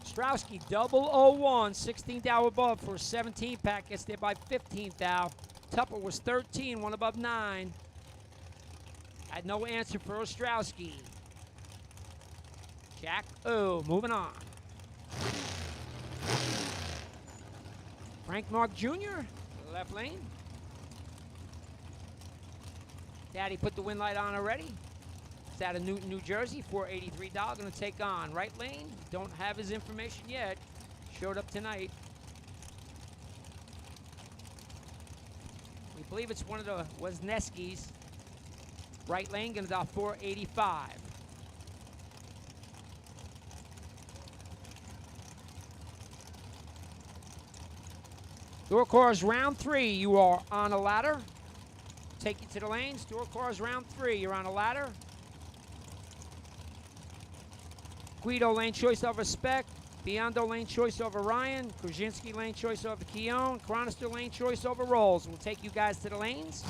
Ostrowski, 001, 16 thou above for 17 pack. Gets there by 15 thou. Tupper was 13, 1 above 9. Had no answer for Ostrowski. Jack O, moving on. Frank Mark Jr., left lane. Daddy put the win light on already. It's out of Newton, New Jersey, $483. Going to take on right lane. Don't have his information yet. Showed up tonight. We believe it's one of the Wesneskis. Right lane going to dial 485. Door cars round 3. You are on a ladder. Take you to the lanes. Door cars round 3. You're on a ladder. Guido lane choice over Spec. Biondo lane choice over Ryan. Krasinski lane choice over Keown. Chronister lane choice over Rolls. We'll take you guys to the lanes.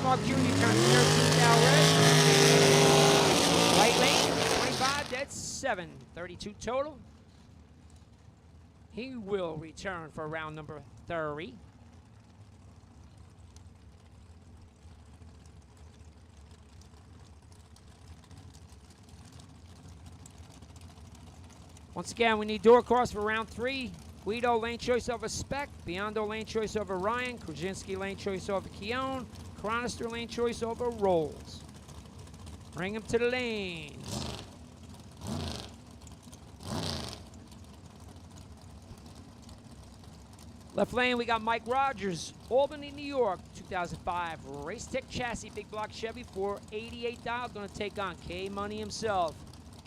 Mark Jr. turns 13 down red. Right lane, 25, dead 7. 32 total. He will return for round number 30. Once again, we need door cars for round 3. Guido lane choice over Spec. Biondo lane choice over Ryan. Krasinski lane choice over Keown. Chronister lane choice over Rolls. Bring him to the lanes. Left lane, we got Mike Rogers, Albany, New York, 2005 Race Tech Chassis, big block Chevy for $88. Going to take on K-Money himself,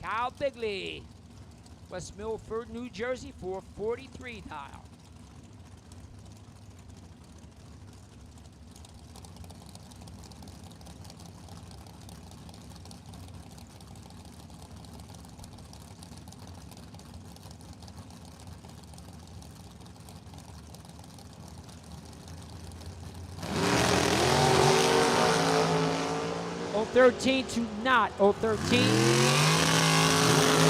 Kyle Bigley, West Milford, New Jersey for $43. Oh, 13 to not. 0-13.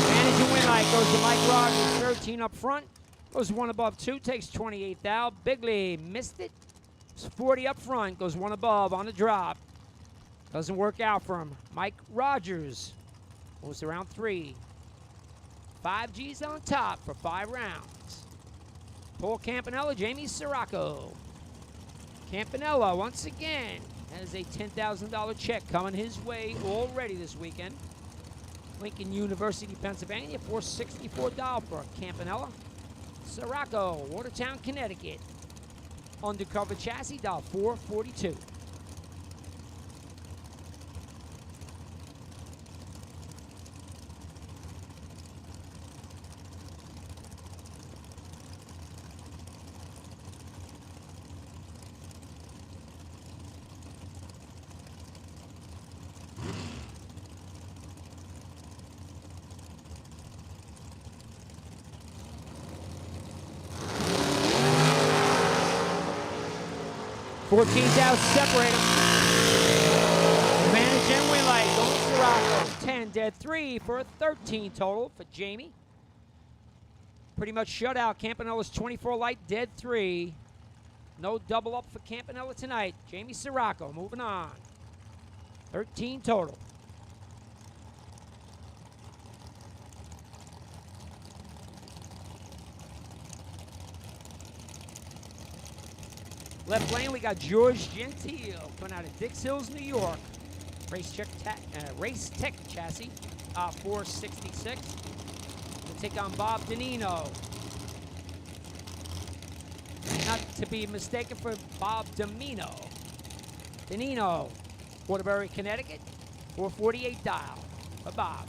Managing win light goes to Mike Rogers. 13 up front. Goes 1 above 2. Takes 28 thou. Bigley missed it. It's 40 up front. Goes 1 above on the drop. Doesn't work out for him. Mike Rogers goes to round 3. 5 G's on top for 5 rounds. Paul Campanella, Jamie Sirocco. Campanella once again has a $10,000 check coming his way already this weekend. Lincoln University, Pennsylvania, $464 for Campanella. Sirocco, Watertown, Connecticut. Undercover chassis, $442. Fourteen's out, separate them. Manage and win light, going to Rocco. 10 dead 3 for a 13 total for Jamie. Pretty much shut out. Campanella's 24 light, dead 3. No double up for Campanella tonight. Jamie Sirocco moving on. 13 total. Left lane, we got George Gentile coming out of Dix Hills, New York. Race Tech chassis, 466. We'll take on Bob Danino. Not to be mistaken for Bob Domino. Danino, Waterbury, Connecticut, 448 dial for Bob.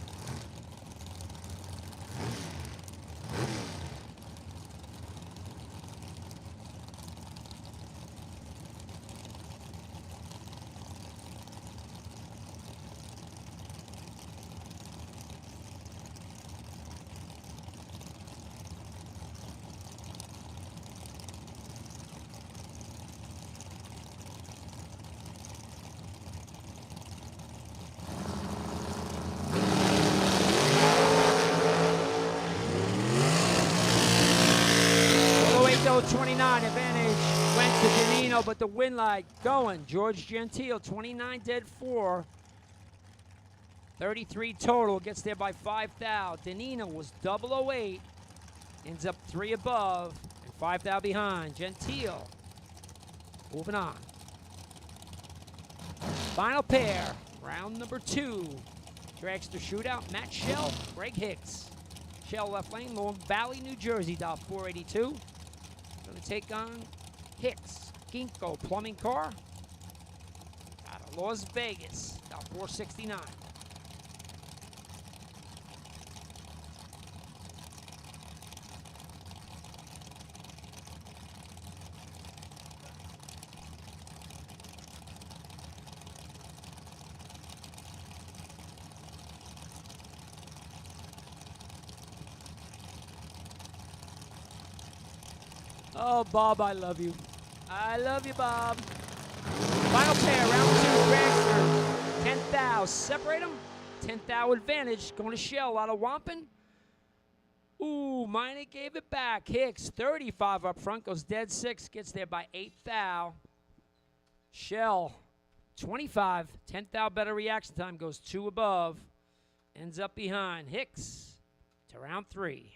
Gentile 29, advantage went to Danino, but the win light going. George Gentile, 29 dead 4. 33 total, gets there by 5 thou. Danino was 008, ends up 3 above and 5 thou behind. Gentile moving on. Final pair, round number 2. Dragster shootout, Matt Shell, Greg Hicks. Shell left lane, Long Valley, New Jersey, $482. Going to take on Hicks, Ginkgo Plumbing Car, out of Las Vegas, $469. Oh, Bob, I love you. I love you, Bob. Final pair, round 2, Dragster. 10,000. Separate them. 10,000 advantage. Going to Shell out of Wampin. Ooh, Minot gave it back. Hicks, 35 up front. Goes dead 6. Gets there by 8,000. Shell, 25. 10,000 better reaction time. Goes 2 above. Ends up behind. Hicks to round 3.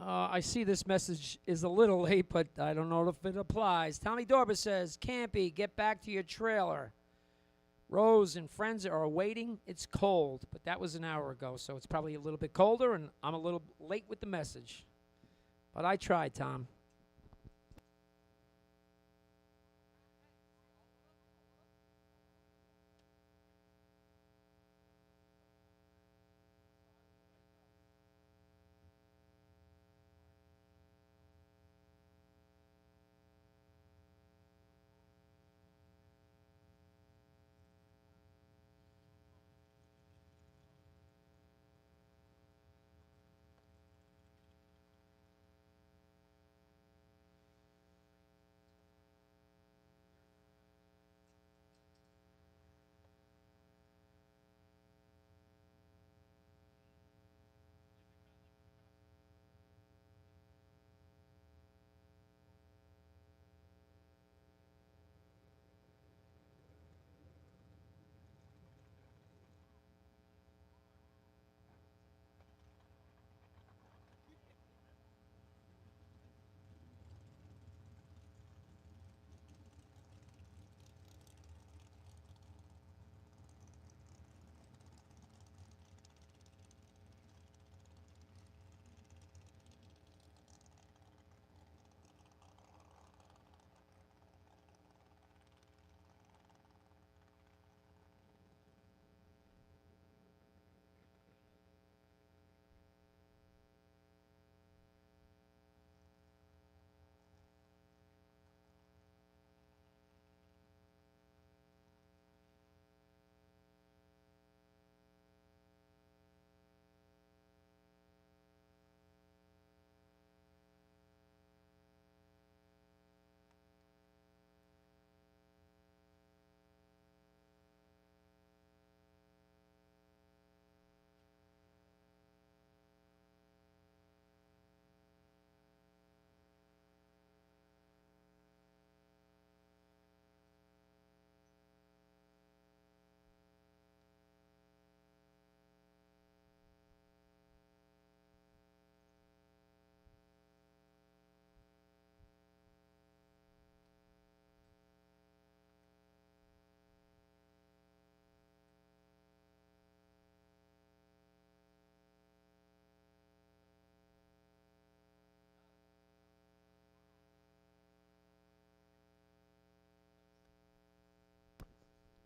I see this message is a little late, but I don't know if it applies. Tommy Dorber says, Campy, get back to your trailer. Rose and friends are waiting. It's cold, but that was an hour ago, so it's probably a little bit colder, and I'm a little late with the message. But I tried, Tom.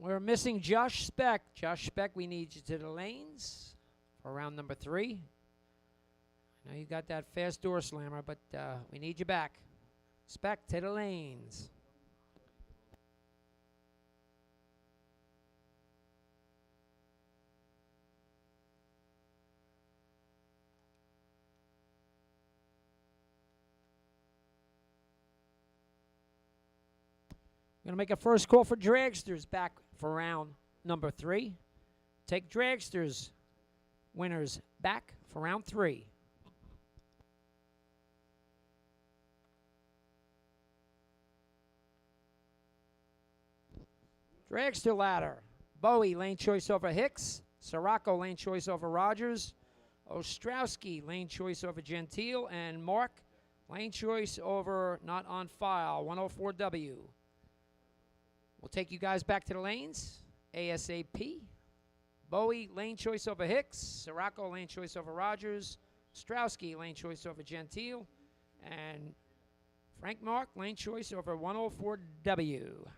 We're missing Josh Speck. Josh Speck, we need you to the lanes for round number 3. I know you got that fast door slammer, but we need you back. Speck to the lanes. Going to make a first call for dragsters back for round number 3. Take dragsters winners back for round 3. Dragster ladder. Bowie, lane choice over Hicks. Sirocco, lane choice over Rogers. Ostrowski, lane choice over Gentile. And Mark, lane choice over not on file, 104W. We'll take you guys back to the lanes ASAP. Bowie, lane choice over Hicks. Sirocco, lane choice over Rogers. Ostrowski, lane choice over Gentile. And Frank Mark, lane choice over 104W.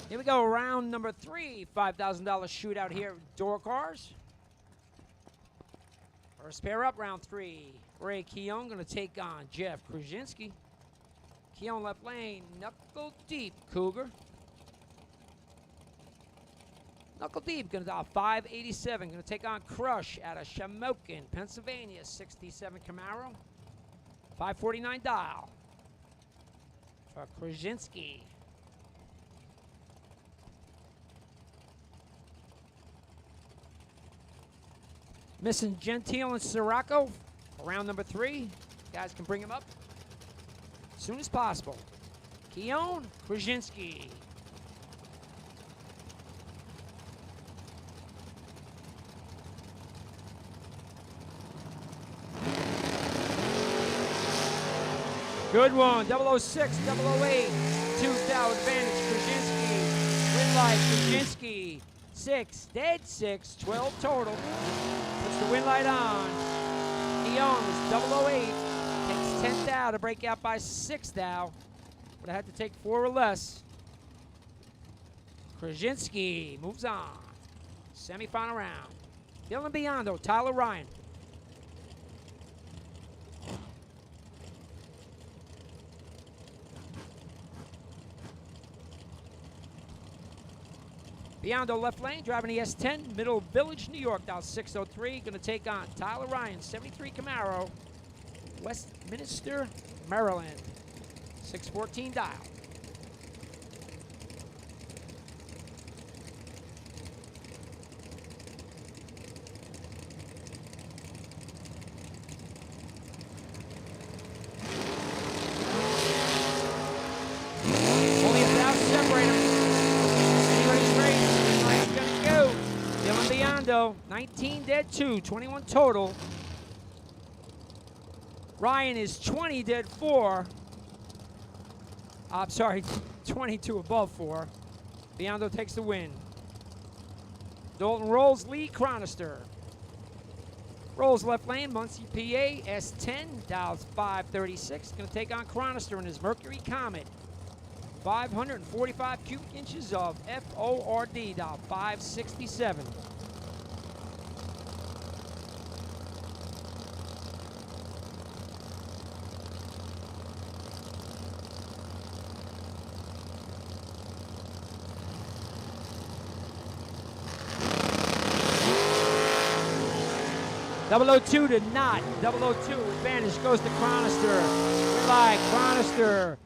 Here we go, round number 3, $5,000 shootout here at Door Cars. First pair up, round 3. Ray Keown going to take on Jeff Krasinski. Keown left lane, knuckle deep, Cougar. Knuckle deep going to dial 587. Going to take on Crush out of Shamokin, Pennsylvania, 67 Camaro. 549 dial for Krasinski. Missing Gentile and Sirocco. Round number 3. Guys can bring him up as soon as possible. Keown, Krasinski. Good one. 006, 008. 2,000 advantage. Krasinski. Win light. Krasinski. 6. Dead 6. 12 total. Puts the win light on. Keown was 008. Takes 10 thou to break out by 6 thou. Would have had to take 4 or less. Krasinski moves on. Semi-final round. Dylan Biondo, Tyler Ryan. Biondo left lane, driving the S10, Middle Village, New York, down 603. Going to take on Tyler Ryan, 73 Camaro, Westminster, Maryland, 614 dial. Only 1,000 separate them. Dylan Biondo, 19 dead 2, 21 total. Ryan is 20 dead 4. I'm sorry, 22 above 4. Biondo takes the win. Dalton rolls Lee Chronister. Rolls left lane, Muncie, PA, S10, dials 536. Going to take on Chronister in his Mercury Comet. 545 cubic inches of FORD, dial 567. .002 to not. 002 advantage goes to Chronister. By Chronister.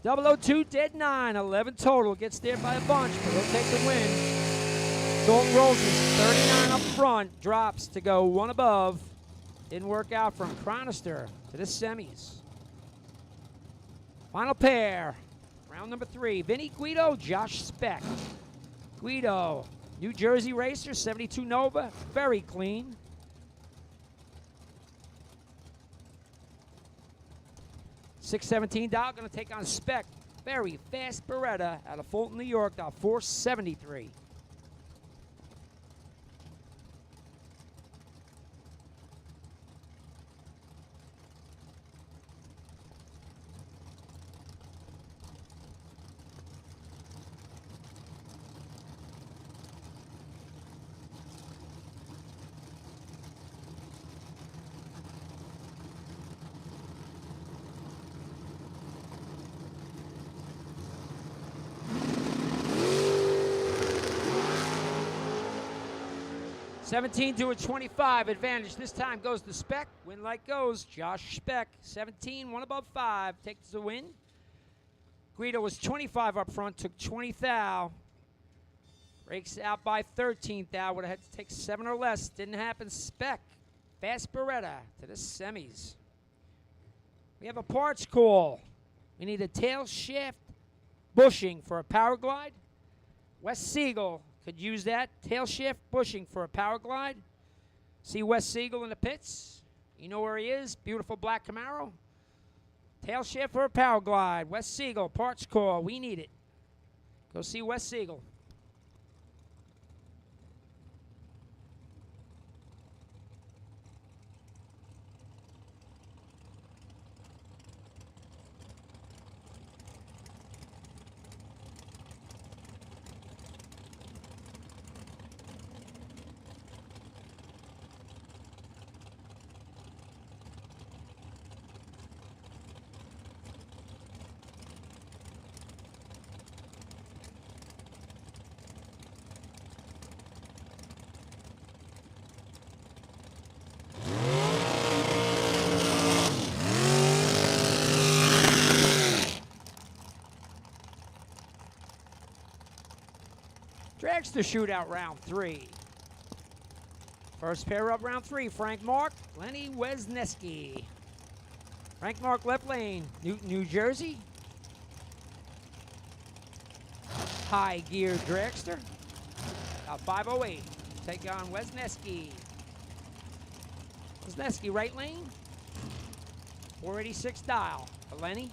002 dead 9. 11 total. Gets there by a bunch, but he'll take the win. Dalton rolls his 39 up front. Drops to go 1 above. Didn't work out from Chronister to the semis. Final pair. Round number 3. Vinny Guido, Josh Speck. Guido, New Jersey racer, 72 Nova. Very clean. $617 going to take on Speck. Very fast Beretta out of Fulton, New York, down 473. $17 to a 25 advantage. This time goes to Speck. Win light goes. Josh Speck, 17, 1 above 5, takes the win. Guido was 25 up front, took 20 thou. Breaks out by 13 thou. Would have had to take 7 or less. Didn't happen. Speck, fast Beretta to the semis. We have a parts call. We need a tail shaft bushing for a power glide. Wes Siegel could use that. Tail shift bushing for a power glide. See Wes Siegel in the pits. You know where he is. Beautiful black Camaro. Tail shift for a power glide. Wes Siegel, parts call. We need it. Go see Wes Siegel. Dragster shootout round 3. First pair up round 3, Frank Mark, Lenny Wesneski. Frank Mark left lane, New Jersey. High gear dragster. 508. Take on Wesneski. Wesneski right lane. 486 dial for Lenny.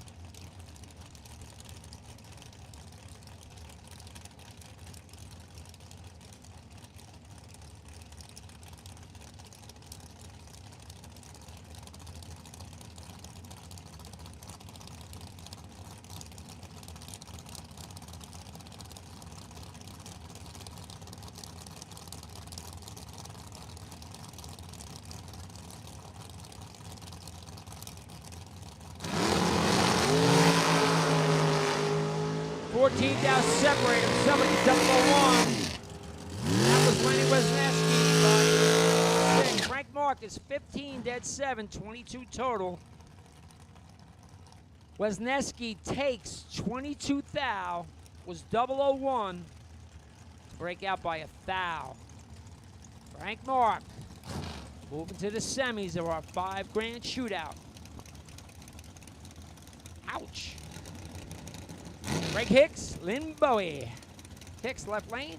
Down, separate him. Somebody 001. That was Lenny Wesneski. Frank Mark is 15, dead 7, 22 total. Wesneski takes 22 thou. Was 001. Break out by a thou. Frank Mark moving to the semis of our $5 shootout. Ouch. Greg Hicks, Lynn Bowie. Hicks left lane.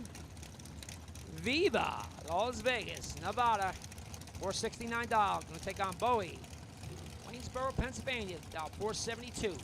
Viva, Las Vegas, Nevada. $469. Going to take on Bowie. Waynesboro, Pennsylvania. Down $472.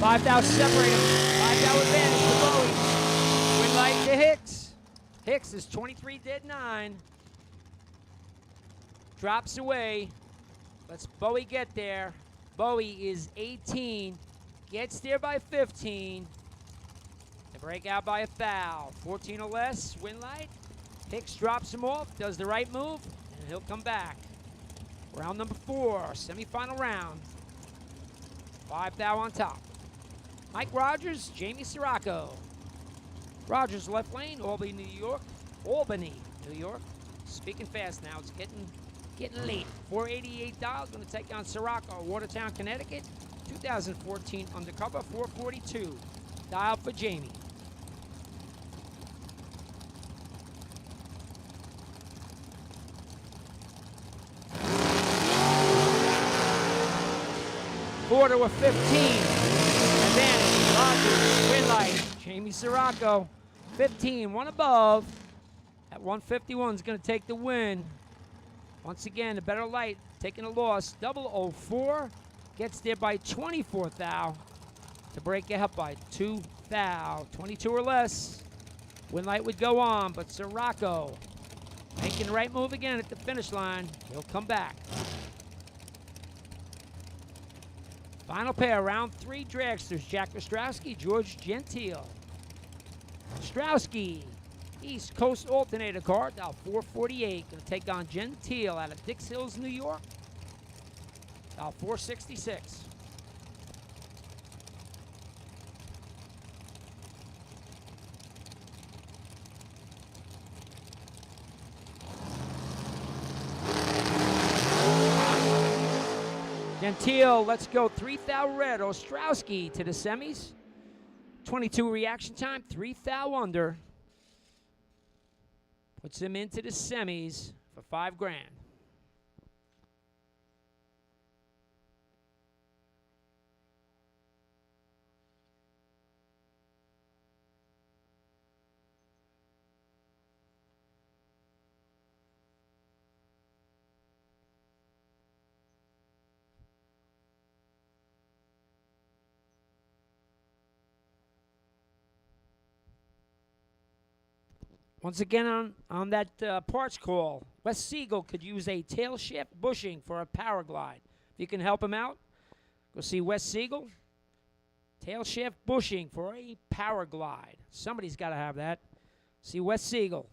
$5,000 separate him. $5,000 advantage to Bowie. Win light to Hicks. Hicks is 23, dead 9. Drops away. Let's Bowie get there. Bowie is 18. Gets there by 15. The breakout by a foul. 14 or less. Win light. Hicks drops him off. Does the right move. And he'll come back. Round number 4. Semifinal round. 5,000 on top. Mike Rogers, Jamie Sirocco. Rogers left lane, Albany, New York. Albany, New York. Speaking fast now, it's getting late. $488, going to take on Sirocco, Watertown, Connecticut. 2014 undercover, $442. Dial for Jamie. Quarter with 15. Advantage, Rogers, win light. Jamie Sirocco, 15, one above. At 151 is going to take the win. Once again, a better light, taking a loss. 004 gets there by 24 thou to break it up by 2 thou. 22 or less. Win light would go on, but Sirocco making the right move again at the finish line. He'll come back. Final pair, round 3 dragsters. Jack Ostrowski, George Gentile. Ostrowski, East Coast alternator car, now 448. Going to take on Gentile out of Dix Hills, New York. Now 466. Gentile, let's go 3 thou red. Ostrowski to the semis. 22 reaction time, 3 thou under. Puts him into the semis for $5,000. Once again on that parts call, Wes Siegel could use a tail shift bushing for a power glide. If you can help him out, go see Wes Siegel. Tail shift bushing for a power glide. Somebody's got to have that. See Wes Siegel.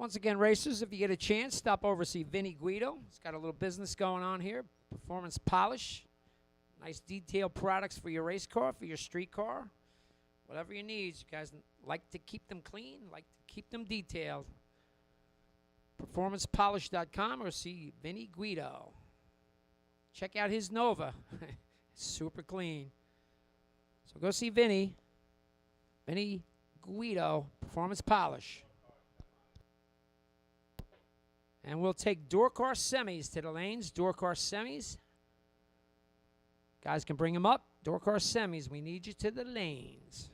Once again, racers, if you get a chance, stop over see Vinny Guido. He's got a little business going on here. Performance polish. Nice detailed products for your race car, for your street car. Whatever you need. You guys like to keep them clean, like to keep them detailed. PerformancePolish.com or see Vinny Guido. Check out his Nova. Super clean. So go see Vinny. Vinny Guido, Performance Polish. And we'll take door car semis to the lanes. Door car semis. Guys can bring them up. Door car semis. We need you to the lanes.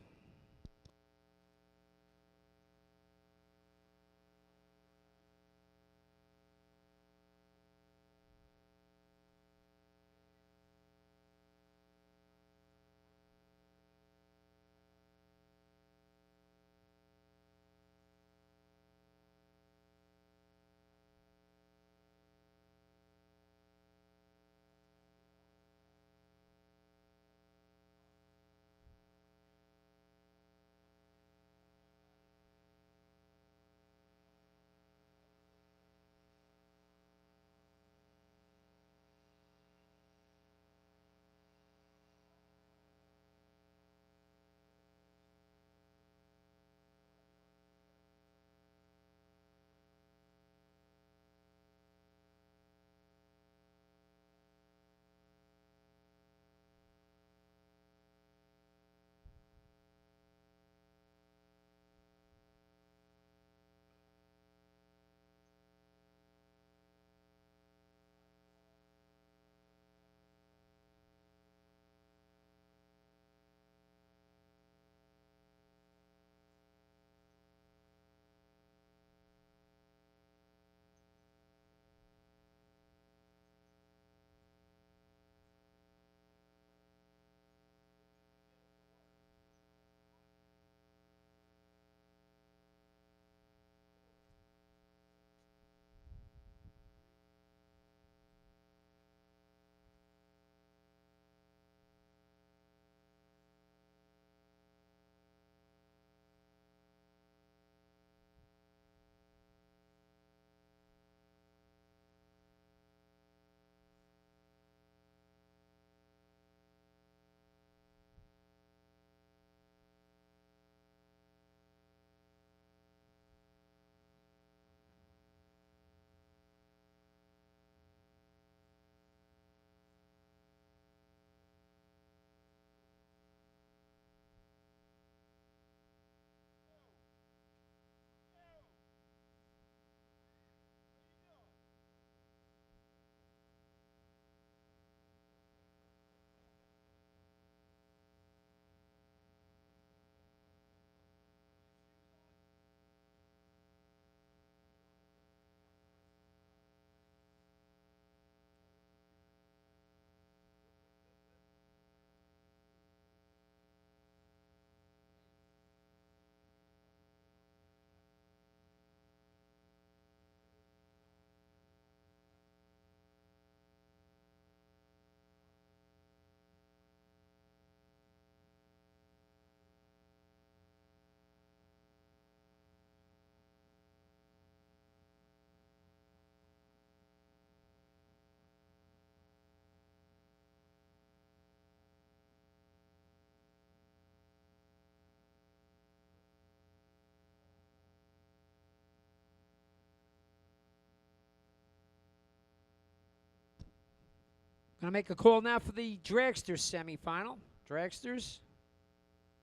Gonna make a call now for the dragster semifinal. Dragsters,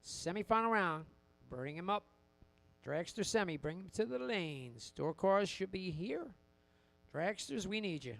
semifinal round. Bring him up. Dragster semi, bring him to the lanes. Store cars should be here. Dragsters, we need you.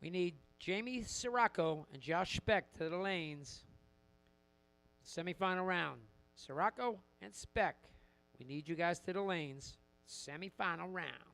We need Jamie Sirocco and Josh Speck to the lanes. Semifinal round. Sirocco and Speck. We need you guys to the lanes. Semifinal round.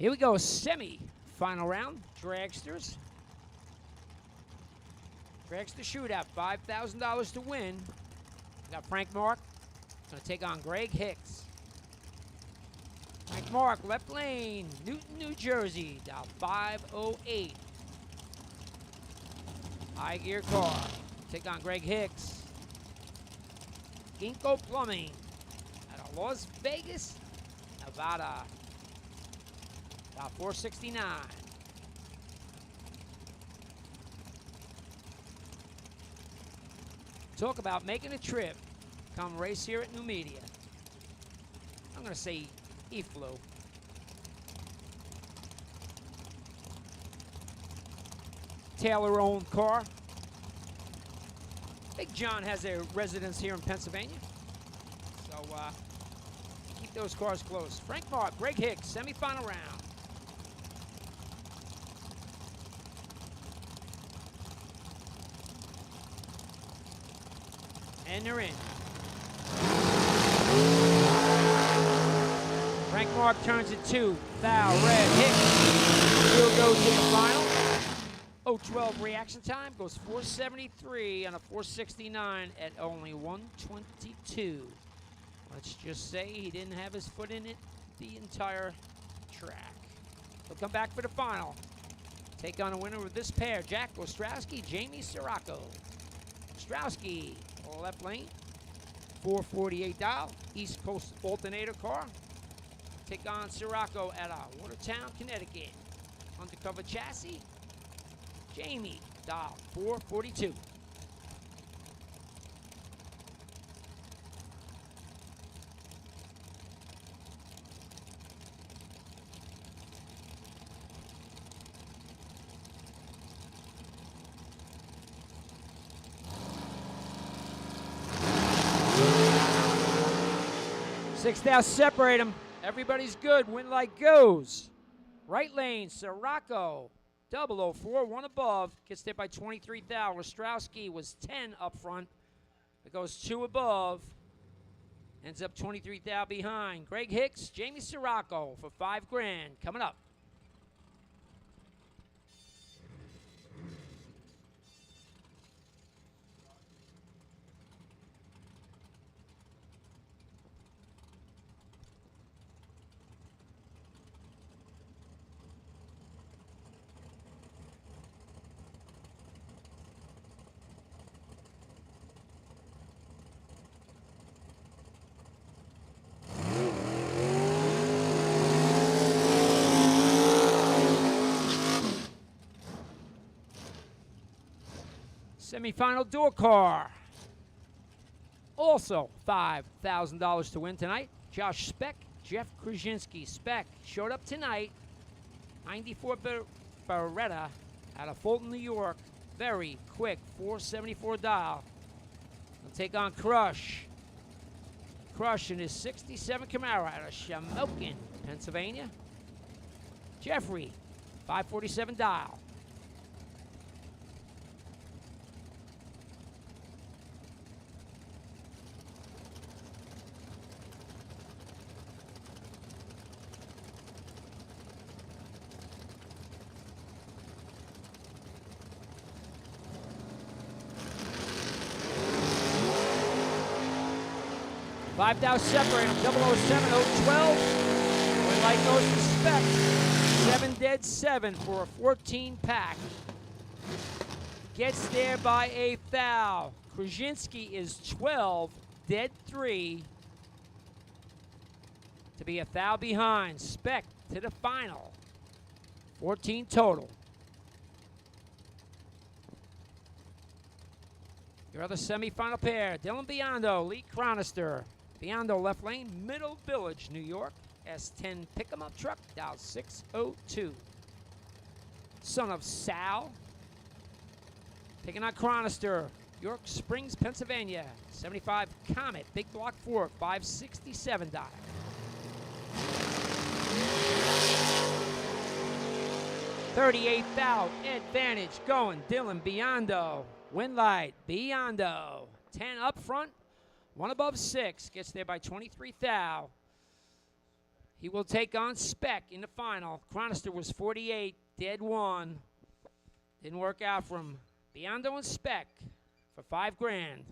Here we go, semi-final round, dragsters. Dragster shootout, $5,000 to win. We got Frank Mark, going to take on Greg Hicks. Frank Mark, left lane, Newton, New Jersey, dial 508. High gear car, take on Greg Hicks. Ginkgo Plumbing, out of Las Vegas, Nevada. About 469. Talk about making a trip. Come race here at Numidia. I'm going to say E-Flow. Taylor-owned car. Big John has a residence here in Pennsylvania. So keep those cars close. Frank Mark, Greg Hicks, semifinal round. And they're in. Frank Mark turns it 2. Foul, red, Hicks. He'll go to the final. 0-12 reaction time. Goes 473 on a 469 at only 122. Let's just say he didn't have his foot in it the entire track. He'll come back for the final. Take on a winner with this pair, Jack Ostrowski, Jamie Sirocco. Ostrowski, left lane, 448 dial, East Coast alternator car. Take on Sirocco at Watertown, Connecticut. Undercover chassis, Jamie, dial 442. Sixth out, separate them. Everybody's good. Win light goes. Right lane, Sirocco. 004, one above. Gets there by 23 thou. Ostrowski was 10 up front. It goes 2 above. Ends up 23 thou behind. Greg Hicks, Jamie Sirocco for $5,000. Coming up. Semi-final door car. Also $5,000 to win tonight. Josh Speck, Jeff Krasinski. Speck showed up tonight. 94 Beretta out of Fulton, New York. Very quick, 474 dial. He'll take on Crush. Crush in his 67 Camaro out of Shamokin, Pennsylvania. Jeffrey, 547 dial. $5,000 separate him. 007, 012. When light goes to Spec. 7 dead 7 for a 14 pack. Gets there by a foul. Krasinski is 12, dead 3. To be a foul behind. Spec to the final. 14 total. Your other semifinal pair, Dylan Biondo, Lee Chronister. Biondo left lane, Middle Village, New York. S10 pick-em-up truck, dial 602. Son of Sal. Picking on Chronister, York Springs, Pennsylvania. 75 Comet, big block 4, 567 dial. $38,000 advantage going, Dylan Biondo. Win light, Biondo. 10 up front, 1 above 6. Gets there by 23 thou. He will take on Spec in the final. Chronister was 48, dead 1. Didn't work out for him. Biondo and Spec for $5 grand.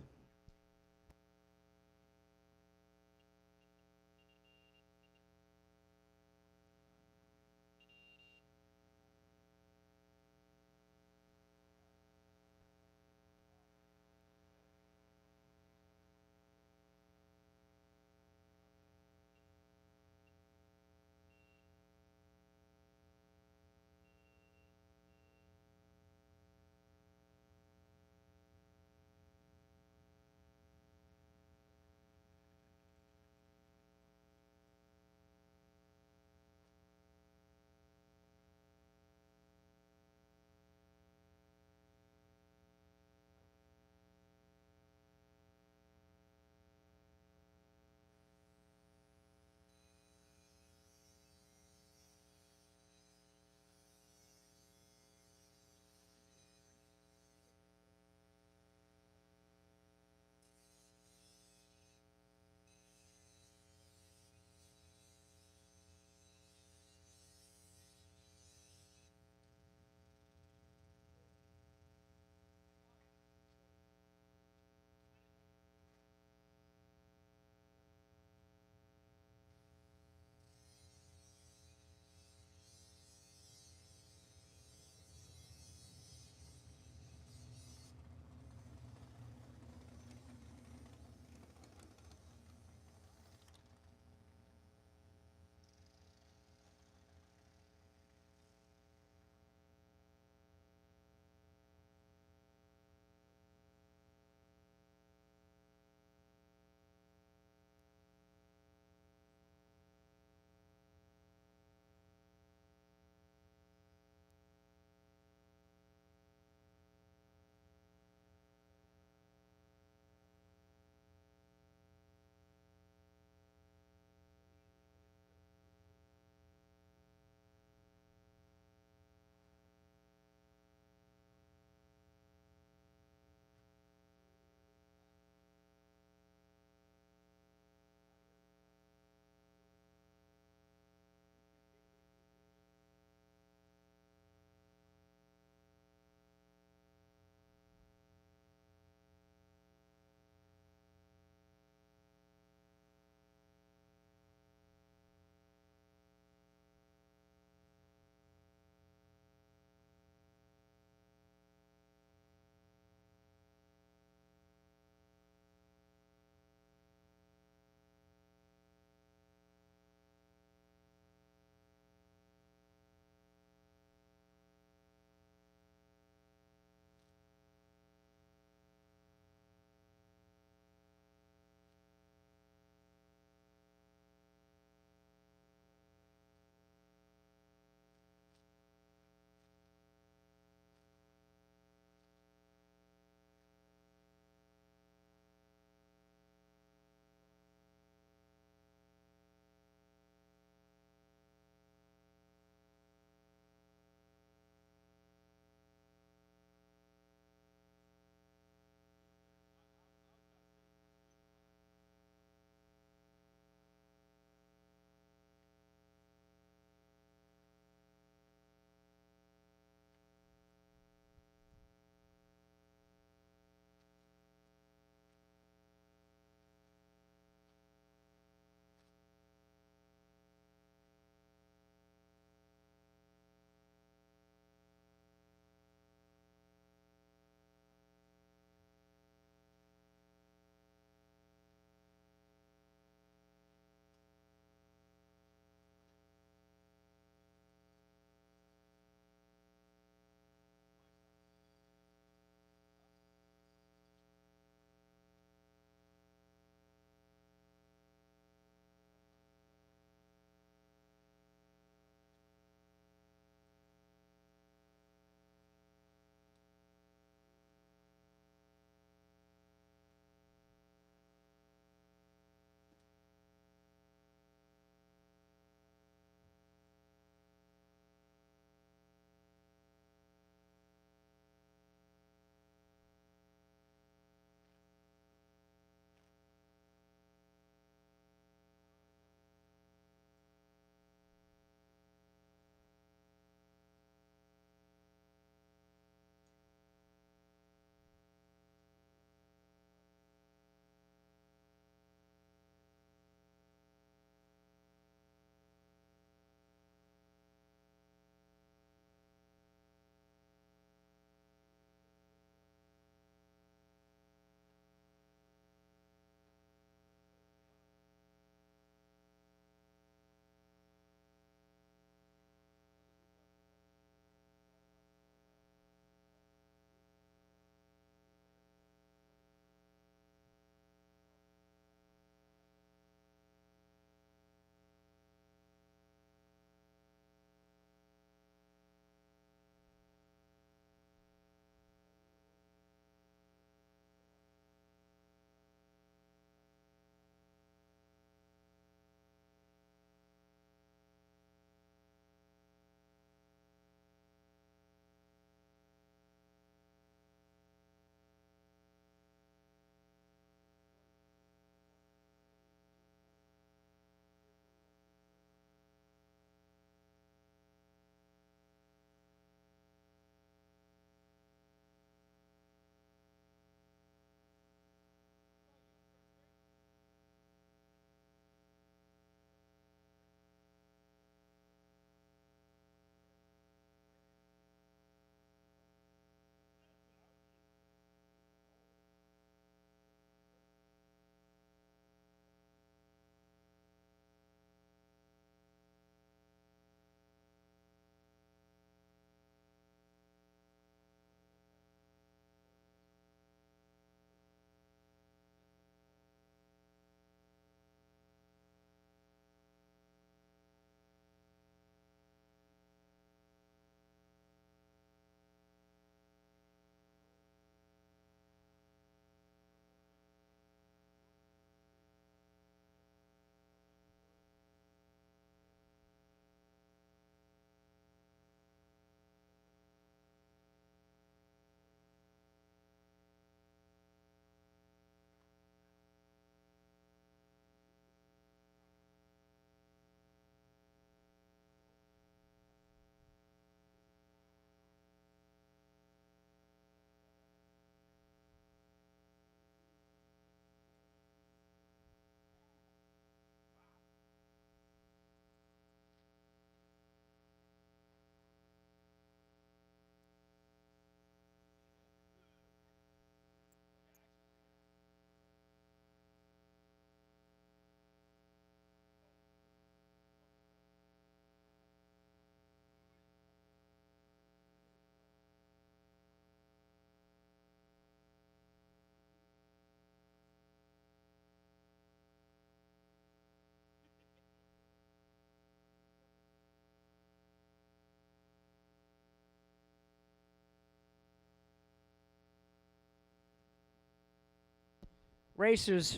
Racers,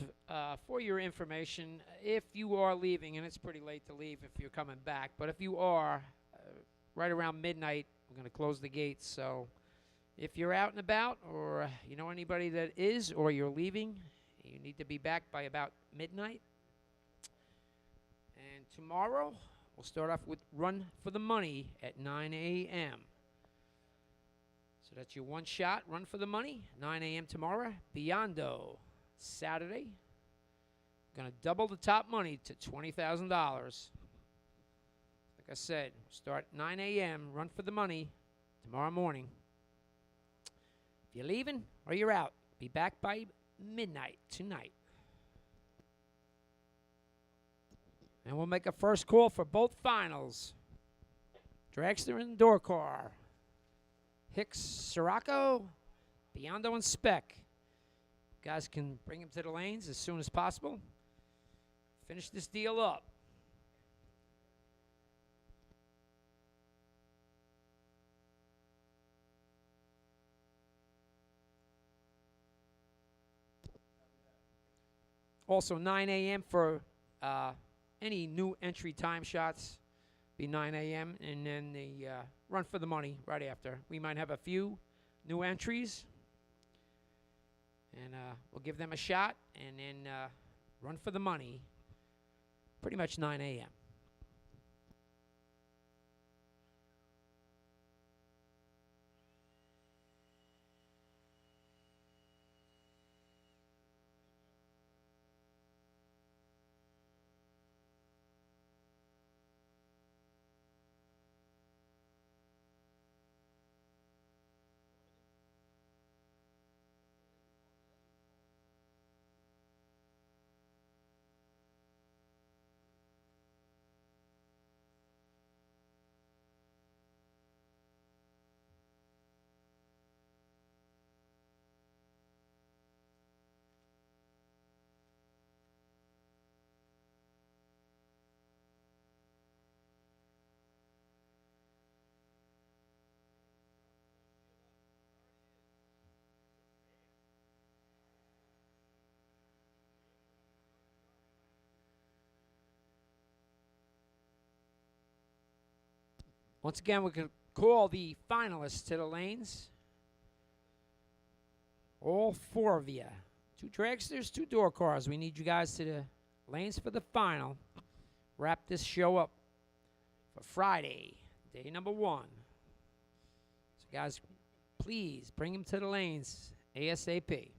for your information, if you are leaving, and it's pretty late to leave if you're coming back, but if you are, right around midnight, we're going to close the gates. So if you're out and about, or you know anybody that is, or you're leaving, you need to be back by about midnight. And tomorrow, we'll start off with Run for the Money at 9 a.m. So that's your one shot, Run for the Money, 9 a.m. tomorrow. Biondo, Saturday. Going to double the top money to $20,000. Like I said, start 9 a.m., Run for the Money tomorrow morning. If you're leaving or you're out, be back by midnight tonight. And we'll make a first call for both finals. Dragster and Door Car. Hicks, Sirocco, Biondo, and Spec. Guys can bring him to the lanes as soon as possible. Finish this deal up. Also, 9 a.m. for any new entry time shots. Be 9 a.m. and then the Run for the Money right after. We might have a few new entries. And we'll give them a shot and then Run for the Money pretty much 9 a.m. Once again, we can call the finalists to the lanes. All four of you. 2 dragsters, 2 door cars. We need you guys to the lanes for the final. Wrap this show up for Friday, day number 1. So, guys, please bring them to the lanes ASAP.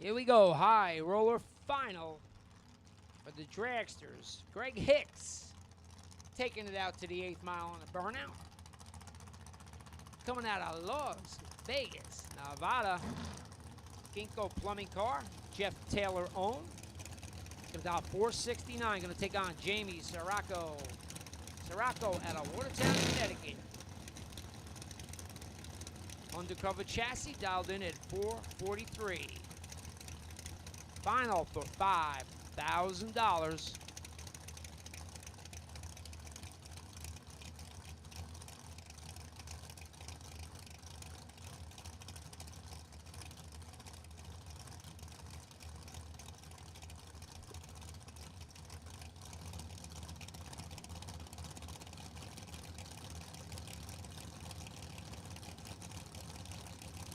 Here we go. High roller final for the dragsters. Greg Hicks taking it out to the 8th mile on a burnout. Coming out of Las Vegas, Nevada. Ginkgo plumbing car. Jeff Taylor owned. Comes out 469. Going to take on Jamie Sirocco. Sirocco out of Watertown, Connecticut. Undercover chassis dialed in at 443. Final for $5,000.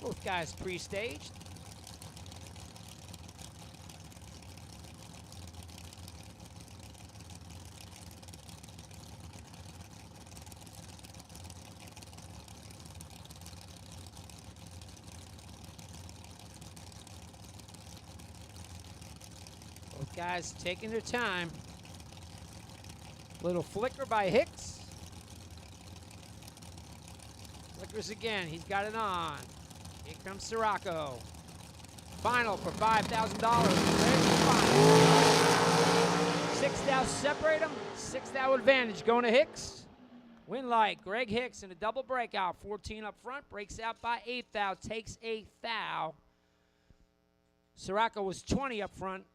Both guys pre-staged. Both guys taking their time. Little flicker by Hicks. Flickers again. He's got it on. Here comes Sirocco. Final for $5,000. Sixth out separate them. Sixth out advantage going to Hicks. Win light. Greg Hicks in a double breakout. 14 up front. Breaks out by 8th out. Takes a foul. Sirocco was 20 up front.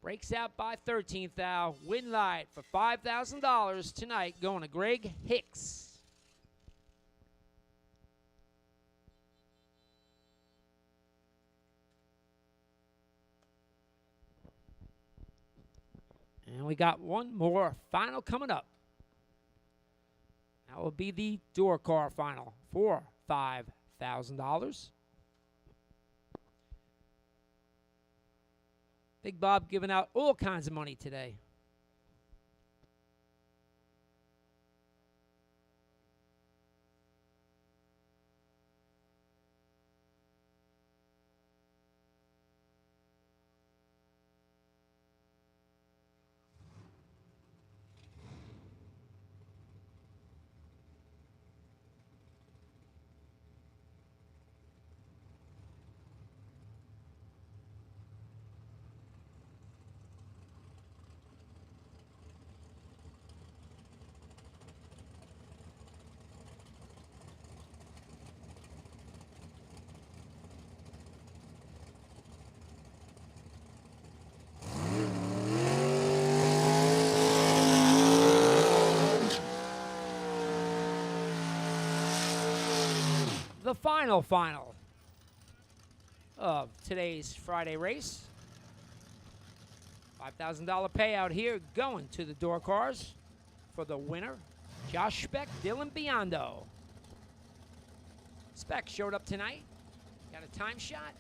Breaks out by 13th foul. Win light for $5,000 tonight going to Greg Hicks. And we got one more final coming up. That will be the door car final for $5,000. Big Bob giving out all kinds of money today. The final of today's Friday race. $5,000 payout here going to the door cars for the winner, Josh Speck, Dylan Biondo. Speck showed up tonight, got a time shot.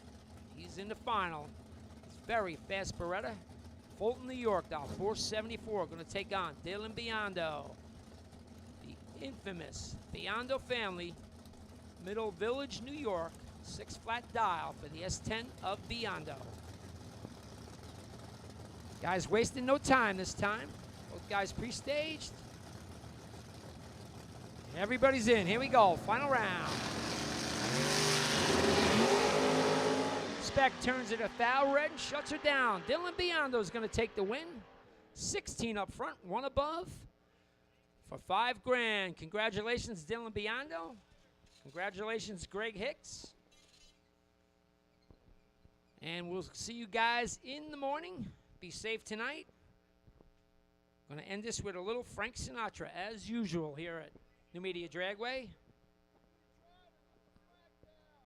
He's in the final. It's very fast Beretta. Fulton, New York, dial 474, going to take on Dylan Biondo. The infamous Biondo family. Middle Village, New York, 6-flat dial for the S10 of Biondo. Guys wasting no time this time. Both guys pre-staged. Everybody's in. Here we go. Final round. Speck turns it a foul red and shuts her down. Dylan Biondo is going to take the win. 16 up front, 1 above for $5,000. Congratulations, Dylan Biondo. Congratulations, Greg Hicks. And we'll see you guys in the morning. Be safe tonight. Going to end this with a little Frank Sinatra, as usual, here at Numidia Dragway.